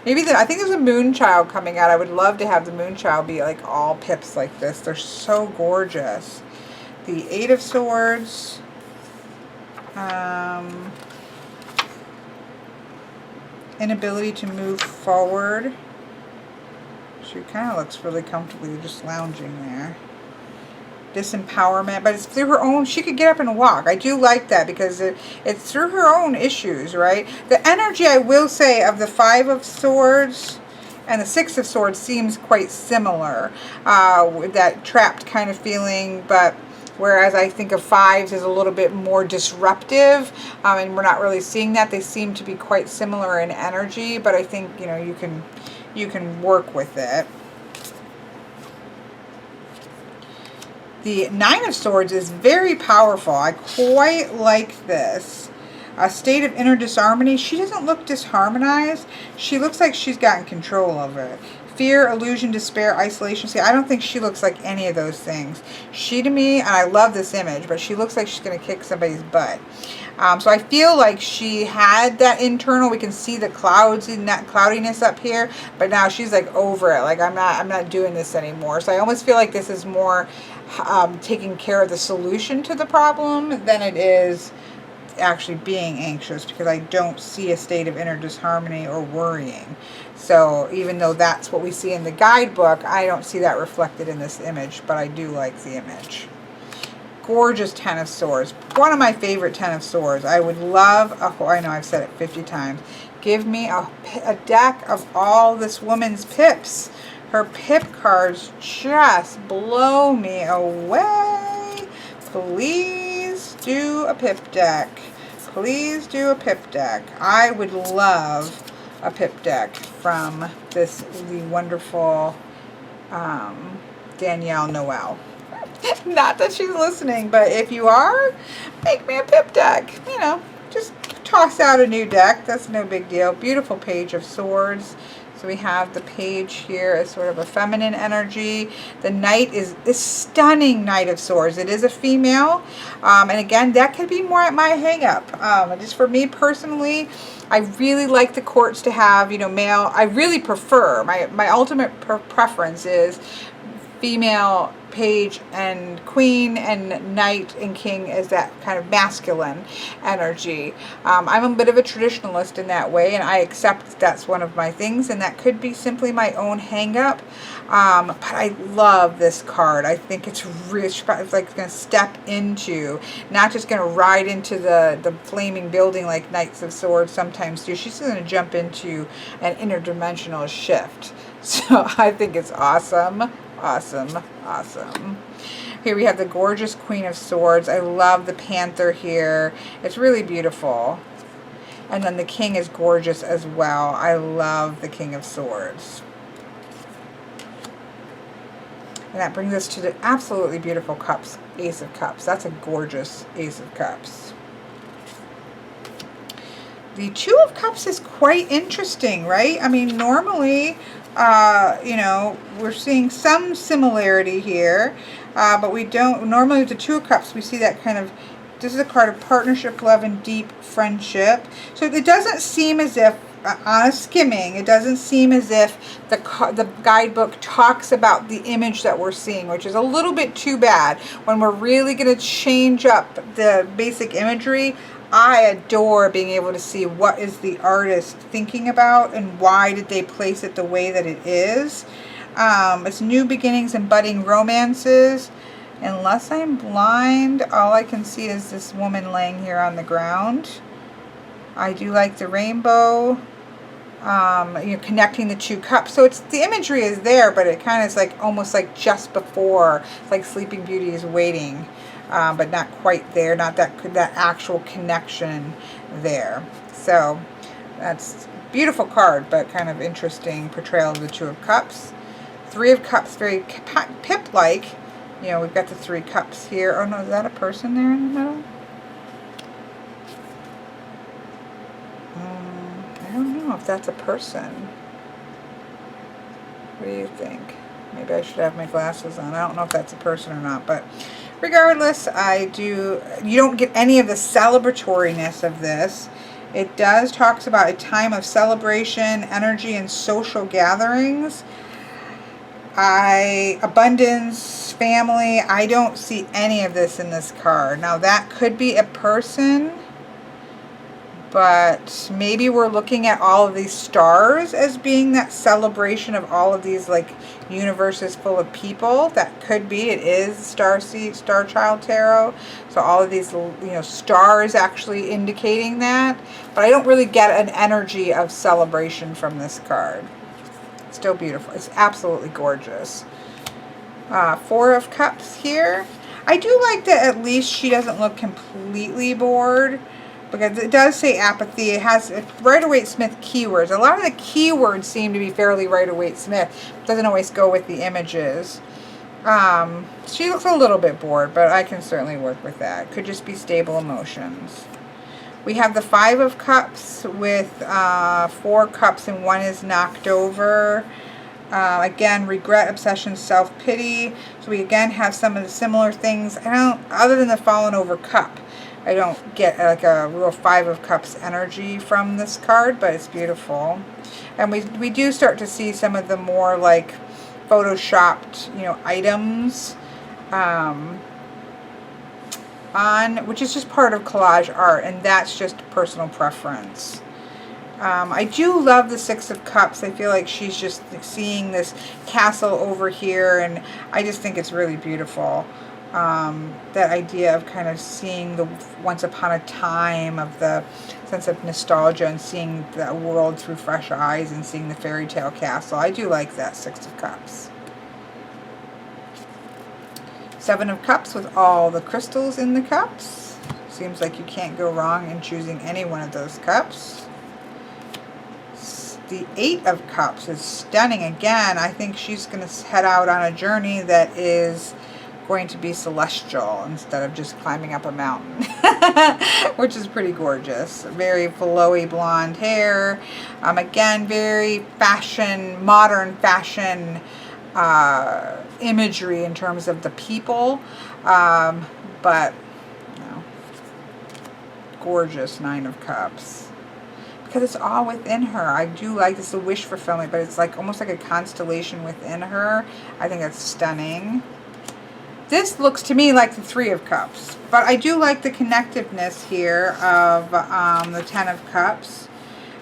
Speaker 1: Maybe I think there's a Moonchild coming out. I would love to have the Moonchild be like all pips like this. They're so gorgeous. The Eight of Swords. Inability to move forward. She kind of looks really comfortably just lounging there. Disempowerment, but it's through her own, she could get up and walk. I do like that because it's through her own issues, right? The energy, I will say, of the Five of Swords and the Six of Swords seems quite similar, with that trapped kind of feeling, but whereas I think of fives as a little bit more disruptive, and we're not really seeing that. They seem to be quite similar in energy, but I think, you know, you can work with it. The Nine of Swords is very powerful. I quite like this. A state of inner disharmony. She doesn't look disharmonized. She looks like she's gotten control of it. Fear, illusion, despair, isolation. See, I don't think she looks like any of those things. She, to me, and I love this image, but she looks like she's going to kick somebody's butt. So I feel like she had that internal. We can see the clouds in that cloudiness up here, but now she's like over it. Like, I'm not doing this anymore. So I almost feel like this is more taking care of the solution to the problem than it is actually being anxious, because I don't see a state of inner disharmony or worrying. So even though that's what we see in the guidebook, I don't see that reflected in this image, but I do like the image. Gorgeous Ten of Swords. One of my favorite Ten of Swords. I would love, I know I've said it 50 times. Give me a deck of all this woman's pips. Her pip cards just blow me away. Please do a pip deck. Please do a pip deck. I would love a pip deck from the wonderful Danielle Noel. Not that she's listening, but if you are, make me a pip deck. You know, just toss out a new deck. That's no big deal. Beautiful Page of Swords. So we have the page here as sort of a feminine energy. The Knight is this stunning Knight of Swords. It is a female. And again, that could be more at my hang up. Just for me personally, I really like the courts to have, you know, male. I really prefer, my ultimate preference is female page and queen, and knight and king as that kind of masculine energy. I'm a bit of a traditionalist in that way, and I accept that's one of my things, and that could be simply my own hang up. But I love this card. I think it's rich. It's like going to step into, not just going to ride into the flaming building like Knights of Swords sometimes do. She's going to jump into an interdimensional shift. So I think it's awesome. Awesome, awesome. Here we have the gorgeous Queen of Swords. I love the panther here. It's really beautiful. And then the King is gorgeous as well. I love the King of Swords. And that brings us to the absolutely beautiful Cups, Ace of Cups. That's a gorgeous Ace of Cups. The Two of Cups is quite interesting, right? I mean, normally, you know, we're seeing some similarity here, but we don't, normally with the Two of Cups, we see that kind of, this is a card of partnership, love, and deep friendship. So it doesn't seem as if, on a skimming, it doesn't seem as if the guidebook talks about the image that we're seeing, which is a little bit too bad. When we're really going to change up the basic imagery, I adore being able to see what is the artist thinking about and why did they place it the way that it is. It's new beginnings and budding romances. Unless I'm blind, all I can see is this woman laying here on the ground. I do like the rainbow, you know, connecting the two cups. So it's, the imagery is there, but it kind of is like almost like just before, it's like Sleeping Beauty is waiting. But not quite there, not that actual connection there. So that's a beautiful card, but kind of interesting portrayal of the Two of Cups. Three of Cups, very pip-like. You know, we've got the Three Cups here. Oh no, is that a person there in the middle? I don't know if that's a person. What do you think? Maybe I should have my glasses on. I don't know if that's a person or not, but regardless, you don't get any of the celebratoriness of this. It does talks about a time of celebration, energy, and social gatherings. Abundance, family. I don't see any of this in this card. Now that could be a person, but maybe we're looking at all of these stars as being that celebration of all of these like universes full of people. That could be. It is Starchild Tarot, so all of these, you know, stars actually indicating that, but I don't really get an energy of celebration from this card. Still beautiful. It's absolutely gorgeous. Four of Cups here. I do like that at least she doesn't look completely bored, because it does say apathy. It has Rider-Waite-Smith keywords. A lot of the keywords seem to be fairly Rider-Waite-Smith. Doesn't always go with the images. She looks a little bit bored, but I can certainly work with that. Could just be stable emotions. We have the Five of Cups with 4 cups and 1 is knocked over. Again, regret, obsession, self-pity. So we again have some of the similar things. I don't, other than the fallen over cup, I don't get like a real Five of Cups energy from this card, but it's beautiful. And we do start to see some of the more like photoshopped, you know, items on, which is just part of collage art, and that's just personal preference. I do love the Six of Cups. I feel like she's just seeing this castle over here, and I just think it's really beautiful. That idea of kind of seeing the once upon a time, of the sense of nostalgia and seeing the world through fresh eyes and seeing the fairy tale castle. I do like that Six of Cups. Seven of Cups with all the crystals in the cups. Seems like you can't go wrong in choosing any one of those cups. The Eight of Cups is stunning again. I think she's going to head out on a journey that is going to be celestial instead of just climbing up a mountain, which is pretty gorgeous. Very flowy blonde hair. Again, very fashion, modern fashion imagery in terms of the people, but you know, gorgeous Nine of Cups. Because it's all within her. I do like this, a wish fulfillment, but it's like almost like a constellation within her. I think that's stunning. This looks to me like the Three of Cups, but I do like the connectiveness here of the Ten of Cups.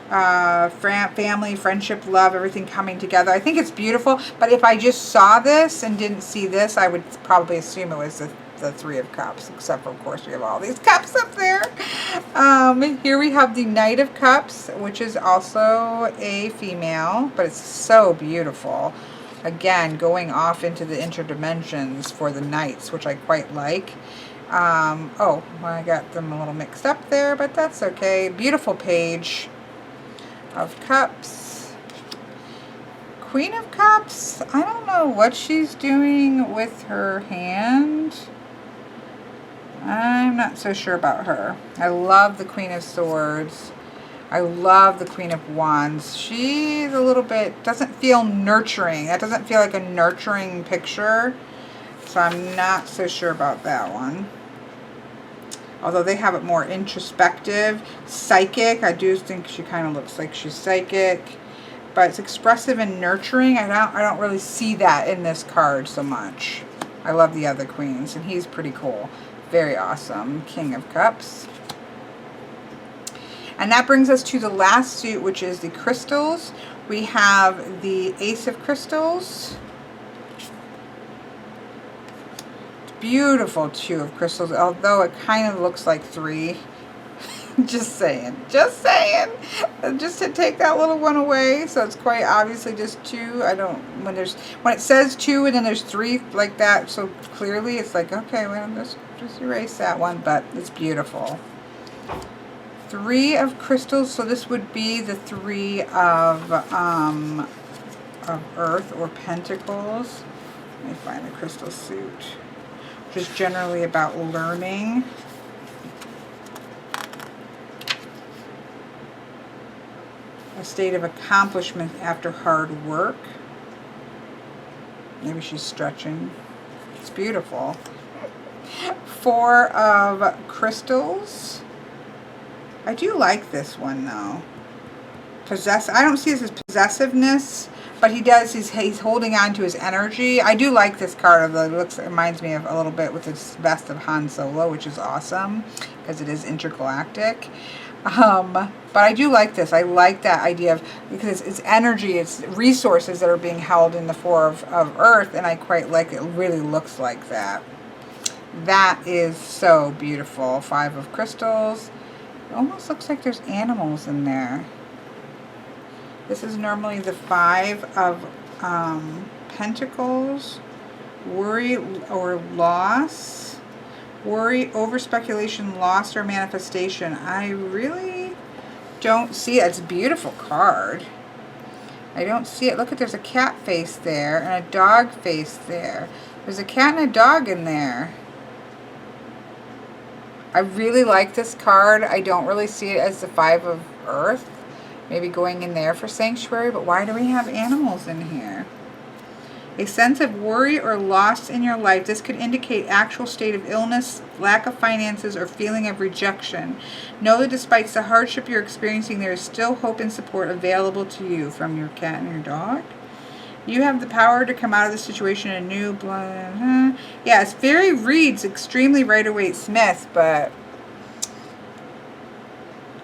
Speaker 1: Family, friendship, love, everything coming together. I think it's beautiful, but if I just saw this and didn't see this, I would probably assume it was the Three of Cups, except for, of course, we have all these cups up there. Here we have the Knight of Cups, which is also a female, but it's so beautiful. Again, going off into the interdimensions for the knights, which I quite like. Oh, well, I got them a little mixed up there, but that's okay. Beautiful page of Cups. Queen of Cups, I don't know what she's doing with her hand. I'm not so sure about her. I love the Queen of Swords. I love the Queen of Wands. She's a little bit, doesn't feel nurturing. That doesn't feel like a nurturing picture. So I'm not so sure about that one. Although they have it more introspective. Psychic, I do think she kind of looks like she's psychic. But it's expressive and nurturing. I don't really see that in this card so much. I love the other queens, and he's pretty cool. Very awesome. King of Cups. And that brings us to the last suit, which is the crystals. We have the Ace of Crystals. Beautiful Two of Crystals, although it kind of looks like 3. Just saying. Just saying. Just to take that little one away. So it's quite obviously just 2. I don't, when it says 2 and then there's 3 like that so clearly, it's like, okay, well, just erase that one, but it's beautiful. 3 of Crystals, so this would be the 3 of Earth or Pentacles. Let me find the crystal suit. Which is generally about learning. A state of accomplishment after hard work. Maybe she's stretching. It's beautiful. 4 of Crystals. I do like this one though. I don't see this as possessiveness, but he does. He's holding on to his energy. I do like this card. It reminds me of a little bit with the vest of Han Solo, which is awesome because it is intergalactic. But I do like this. I like that idea of, because it's energy, it's resources that are being held in the Four of Earth, and I quite like it. It really looks like that. That is so beautiful. Five of Crystals. It almost looks like there's animals in there. This is normally the Five of Pentacles. Worry or loss. Worry, over speculation, loss, or manifestation. I really don't see it. It's a beautiful card. I don't see it. Look at, there's a cat face there and a dog face there. There's a cat and a dog in there. I really like this card. I don't really see it as the Five of Earth. Maybe going in there for sanctuary, but why do we have animals in here? A sense of worry or loss in your life. This could indicate actual state of illness, lack of finances, or feeling of rejection. Know that despite the hardship you're experiencing, there is still hope and support available to you from your cat and your dog. You have the power to come out of the situation in a new blah. Yeah, it's very reads extremely Rider-Waite-Smith, but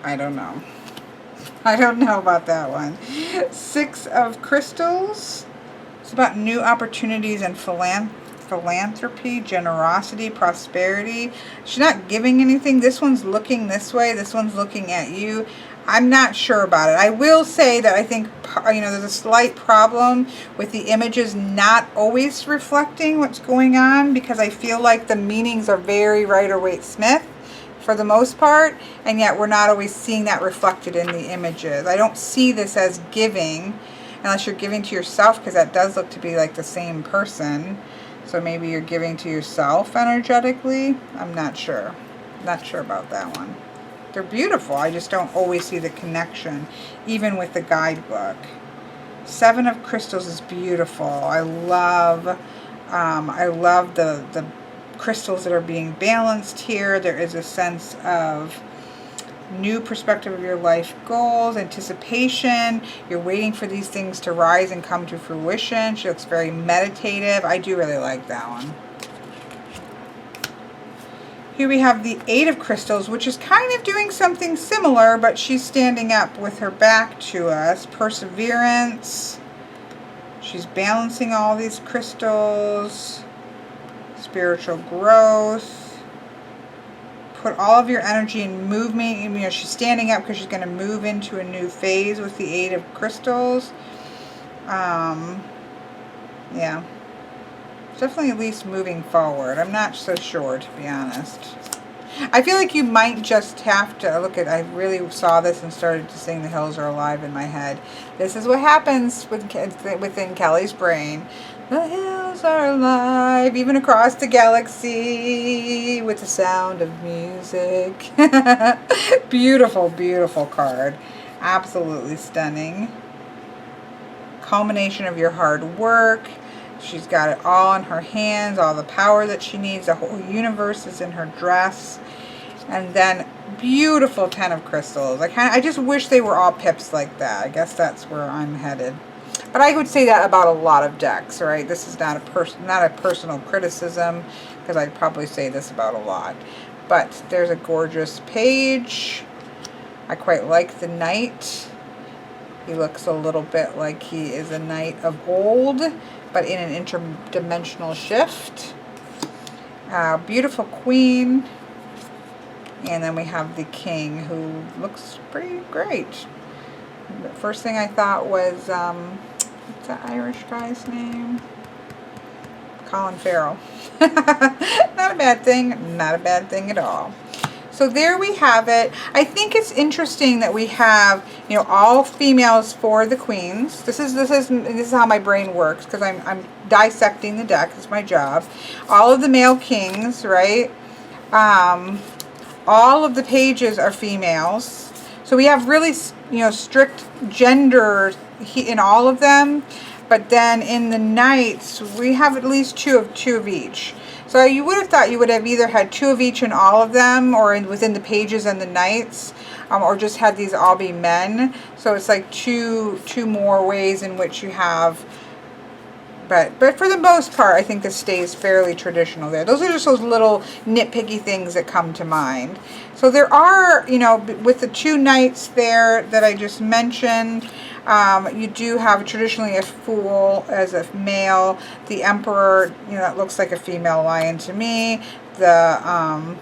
Speaker 1: I don't know. I don't know about that one. Six of Crystals. It's about new opportunities and philanthropy, generosity, prosperity. She's not giving anything. This one's looking this way. This one's looking at you. I'm not sure about it. I will say that I think, there's a slight problem with the images not always reflecting what's going on, because I feel like the meanings are very Rider-Waite-Smith for the most part, and yet we're not always seeing that reflected in the images. I don't see this as giving, unless you're giving to yourself, because that does look to be like the same person. So maybe you're giving to yourself energetically. I'm not sure. Not sure about that one. They're beautiful. I just don't always see the connection, even with the guidebook. Seven of Crystals is beautiful. I love the crystals that are being balanced here. There is a sense of new perspective of your life goals, anticipation. You're waiting for these things to rise and come to fruition. She looks very meditative. I do really like that one. Here we have the Eight of Crystals, which is kind of doing something similar, but she's standing up with her back to us. Perseverance. She's balancing all these crystals. Spiritual growth. Put all of your energy in movement. She's standing up because she's going to move into a new phase with the Eight of Crystals. Yeah. Definitely at least moving forward. I'm not so sure, to be honest. I feel like you might just have to look at, I really saw this and started to sing The Hills Are Alive in my head. This is what happens within Kelly's brain. The hills are alive, even across the galaxy, with the sound of music. Beautiful, beautiful card. Absolutely stunning. Culmination of your hard work. She's got it all in her hands, all the power that she needs. The whole universe is in her dress. And then beautiful Ten of Crystals. I just wish they were all pips like that. I guess that's where I'm headed. But I would say that about a lot of decks, right? This is not a personal criticism, because I'd probably say this about a lot. But there's a gorgeous page. I quite like the knight. He looks a little bit like he is a knight of old, but in an interdimensional shift. Beautiful queen. And then we have the king, who looks pretty great. The first thing I thought was, what's that Irish guy's name? Colin Farrell. Not a bad thing. Not a bad thing at all. So there we have it. I think it's interesting that we have, all females for the queens. This is how my brain works, because I'm dissecting the deck. It's my job. All of the male kings, right? All of the pages are females. So we have really, strict gender in all of them. But then in the knights, we have at least two of each. So you would have thought you would have either had two of each in all of them, or within the pages and the knights, or just had these all be men. So it's like two more ways in which you have But for the most part, I think this stays fairly traditional there. Those are just those little nitpicky things that come to mind. So there are, you know, with the 2 knights there that I just mentioned, you do have traditionally a fool as a male. The emperor, you know, that looks like a female lion to me. The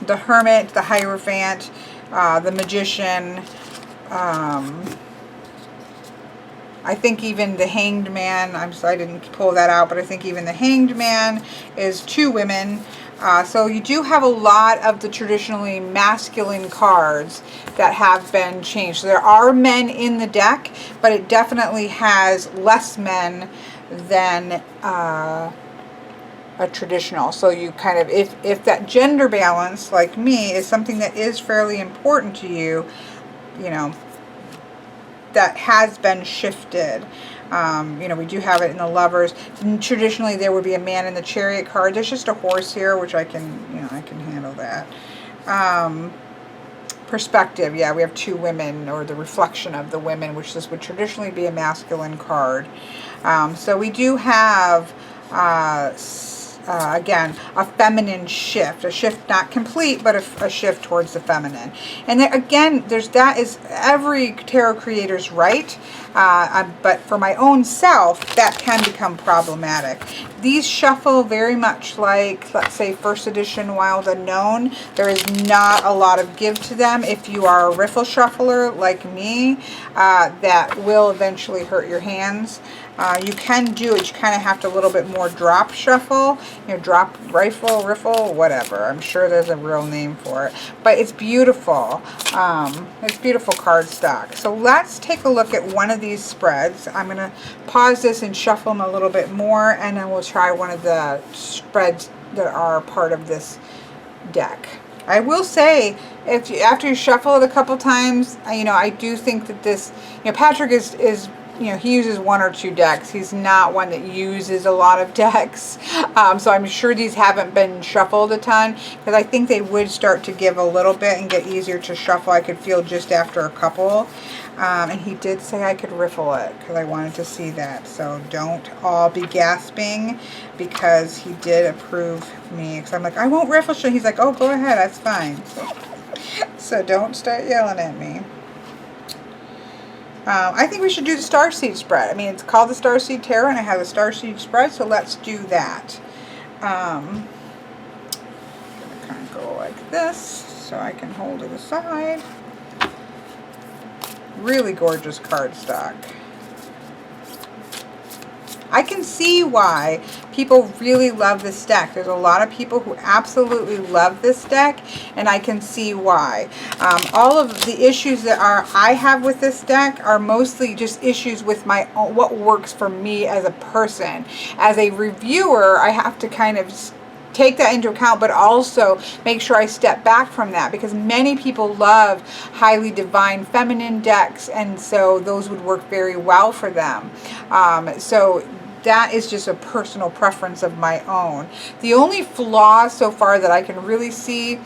Speaker 1: hermit, the hierophant, the magician. I think even the hanged man, I'm sorry I didn't pull that out, but I think even the hanged man is 2 women. So you do have a lot of the traditionally masculine cards that have been changed. So there are men in the deck, but it definitely has less men than a traditional. So you kind of, if that gender balance, like me, is something that is fairly important to you, you know, that has been shifted. You know, we do have it in the lovers. Traditionally, there would be a man in the chariot card. There's just a horse here, which I can, you know, I can handle that. Perspective, yeah, we have 2 women, or the reflection of the women, which this would traditionally be a masculine card. So we do have, again, a feminine shift. A shift not complete, but a shift towards the feminine. And there, again, that is every tarot creator's right. But for my own self, that can become problematic. These shuffle very much like, let's say, first edition Wild Unknown. There is not a lot of give to them. If you are a riffle shuffler like me, that will eventually hurt your hands. You can do it, you kind of have to a little bit more drop shuffle, you know, drop, rifle, riffle, whatever. I'm sure there's a real name for it, but it's beautiful. It's beautiful cardstock. So let's take a look at one of these spreads. I'm going to pause this and shuffle them a little bit more, and then we'll try one of the spreads that are part of this deck. I will say, after you shuffle it a couple times, you know, I do think that this, you know, Patrick is you know, he uses 1 or 2 decks. He's not one that uses a lot of decks. So I'm sure these haven't been shuffled a ton, because I think they would start to give a little bit and get easier to shuffle. I could feel just after a couple. And he did say I could riffle it, because I wanted to see that. So don't all be gasping, because he did approve me. Because I'm like, I won't riffle. He's like, oh, go ahead. That's fine. So don't start yelling at me. I think we should do the Starseed spread. I mean, it's called the Starseed Tarot, and it has a Starseed spread, so let's do that. I'm going to kind of go like this, so I can hold it aside. Really gorgeous cardstock. I can see why people really love this deck. There's a lot of people who absolutely love this deck, and I can see why. All of the issues that I have with this deck are mostly just issues with my own, what works for me as a person. As a reviewer, I have to kind of take that into account, but also make sure I step back from that, because many people love highly divine feminine decks, and so those would work very well for them. So that is just a personal preference of my own. The only flaw so far that I can really see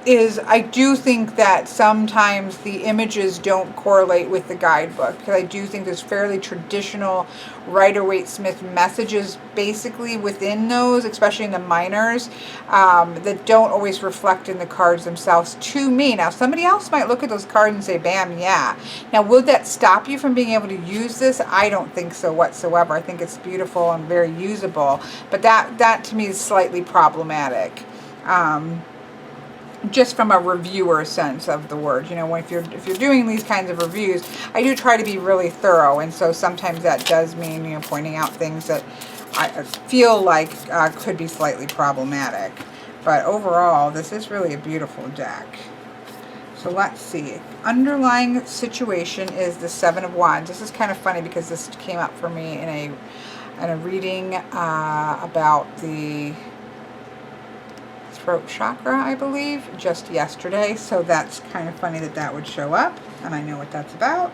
Speaker 1: is I do think that sometimes the images don't correlate with the guidebook, because I do think there's fairly traditional Rider-Waite-Smith messages basically within those, especially in the minors, that don't always reflect in the cards themselves to me. Now, somebody else might look at those cards and say, bam, yeah. Now, would that stop you from being able to use this? I don't think so whatsoever. I think it's beautiful and very usable, but that to me is slightly problematic. Just from a reviewer sense of the word, you know, if you're doing these kinds of reviews, I do try to be really thorough, and so sometimes that does mean, you know, pointing out things that I feel like could be slightly problematic. But overall, this is really a beautiful deck. So let's see. Underlying situation is the 7 of Wands. This is kind of funny because this came up for me in a reading about the throat chakra, I believe, just yesterday. So that's kind of funny that that would show up, and I know what that's about.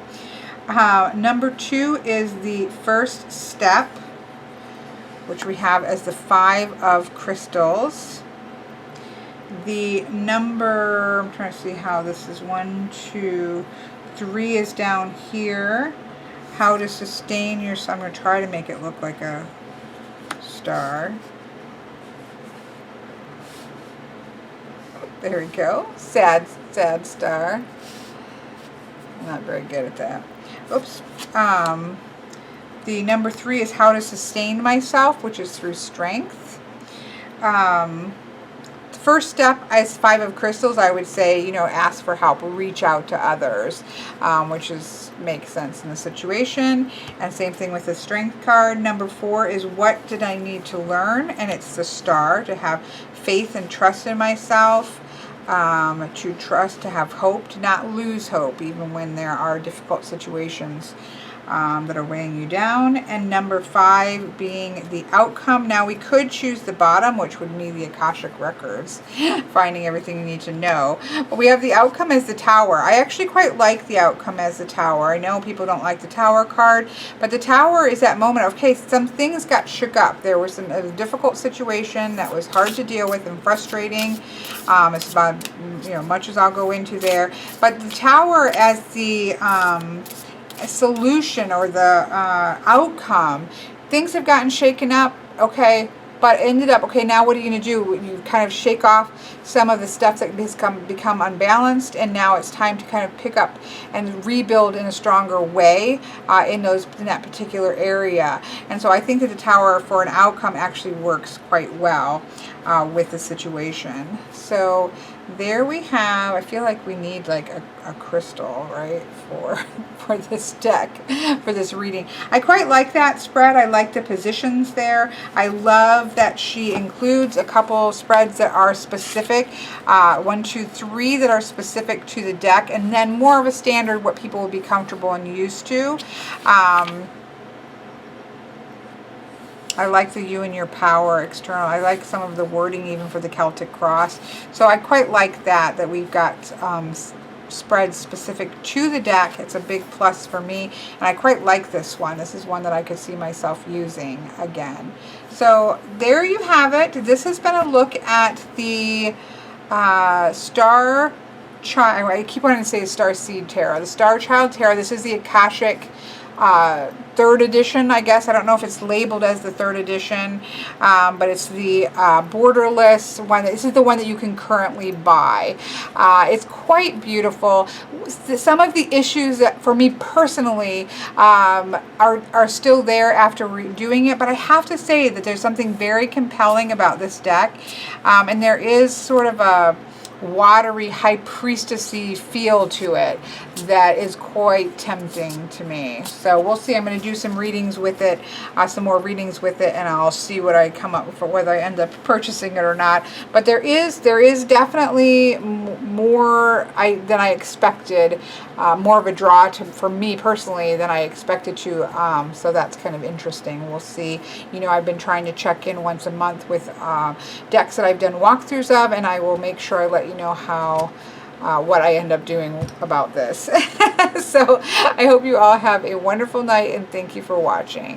Speaker 1: Number 2 is the first step, which we have as the 5 of crystals. The number, I'm trying to see how this is, 1, 2, 3 is down here. how to sustain your, I'm going to try to make it look like a star. There we go. Sad, sad star. I'm not very good at that. Oops. The number 3 is how to sustain myself, which is through strength. The first step is 5 of crystals. I would say, you know, ask for help, reach out to others, which makes sense in the situation. And same thing with the strength card. Number 4 is what did I need to learn? And it's the star, to have faith and trust in myself. To trust, to have hope, to not lose hope even when there are difficult situations that are weighing you down. And number 5 being the outcome. Now we could choose the bottom, which would be the Akashic records, finding everything you need to know. But we have the outcome as the Tower. I actually quite like the outcome as the Tower. I know people don't like the Tower card, but the Tower is that moment of, okay, some things got shook up. There was a difficult situation that was hard to deal with and frustrating. It's about, you know, much as I'll go into there. But the Tower as the solution or the outcome, things have gotten shaken up, okay, but ended up, okay, now what are you going to do? You kind of shake off some of the stuff that has become unbalanced, and now it's time to kind of pick up and rebuild in a stronger way in that particular area. And so I think that the Tower for an outcome actually works quite well with the situation. So there we have, I feel like we need like a crystal, right, for this deck, for this reading. I quite like that spread. I like the positions there. I love that she includes a couple spreads that are specific, 1, 2, 3 that are specific to the deck, and then more of a standard, what people will be comfortable and used to. I like the you and your power external. I like some of the wording even for the Celtic cross. So I quite like that we've got spreads specific to the deck. It's a big plus for me. And I quite like this one. This is one that I could see myself using again. So there you have it. This has been a look at the Starchild. I keep wanting to say Starseed Tarot. The Starchild Tarot. This is the Akashic 3rd edition, I guess. I don't know if it's labeled as the 3rd edition, but it's the Borderless one. This is the one that you can currently buy. It's quite beautiful. Some of the issues that, for me personally, are still there after redoing it, but I have to say that there's something very compelling about this deck, and there is sort of a watery, high priestessy feel to it that is quite tempting to me. So we'll see. I'm going to do some readings with it, some more readings with it, and I'll see what I come up with, whether I end up purchasing it or not. But there is definitely more than I expected, more of a draw for me personally than I expected to. So that's kind of interesting. We'll see. You know, I've been trying to check in once a month with decks that I've done walkthroughs of, and I will make sure I let you know how what I end up doing about this. So I hope you all have a wonderful night, and thank you for watching.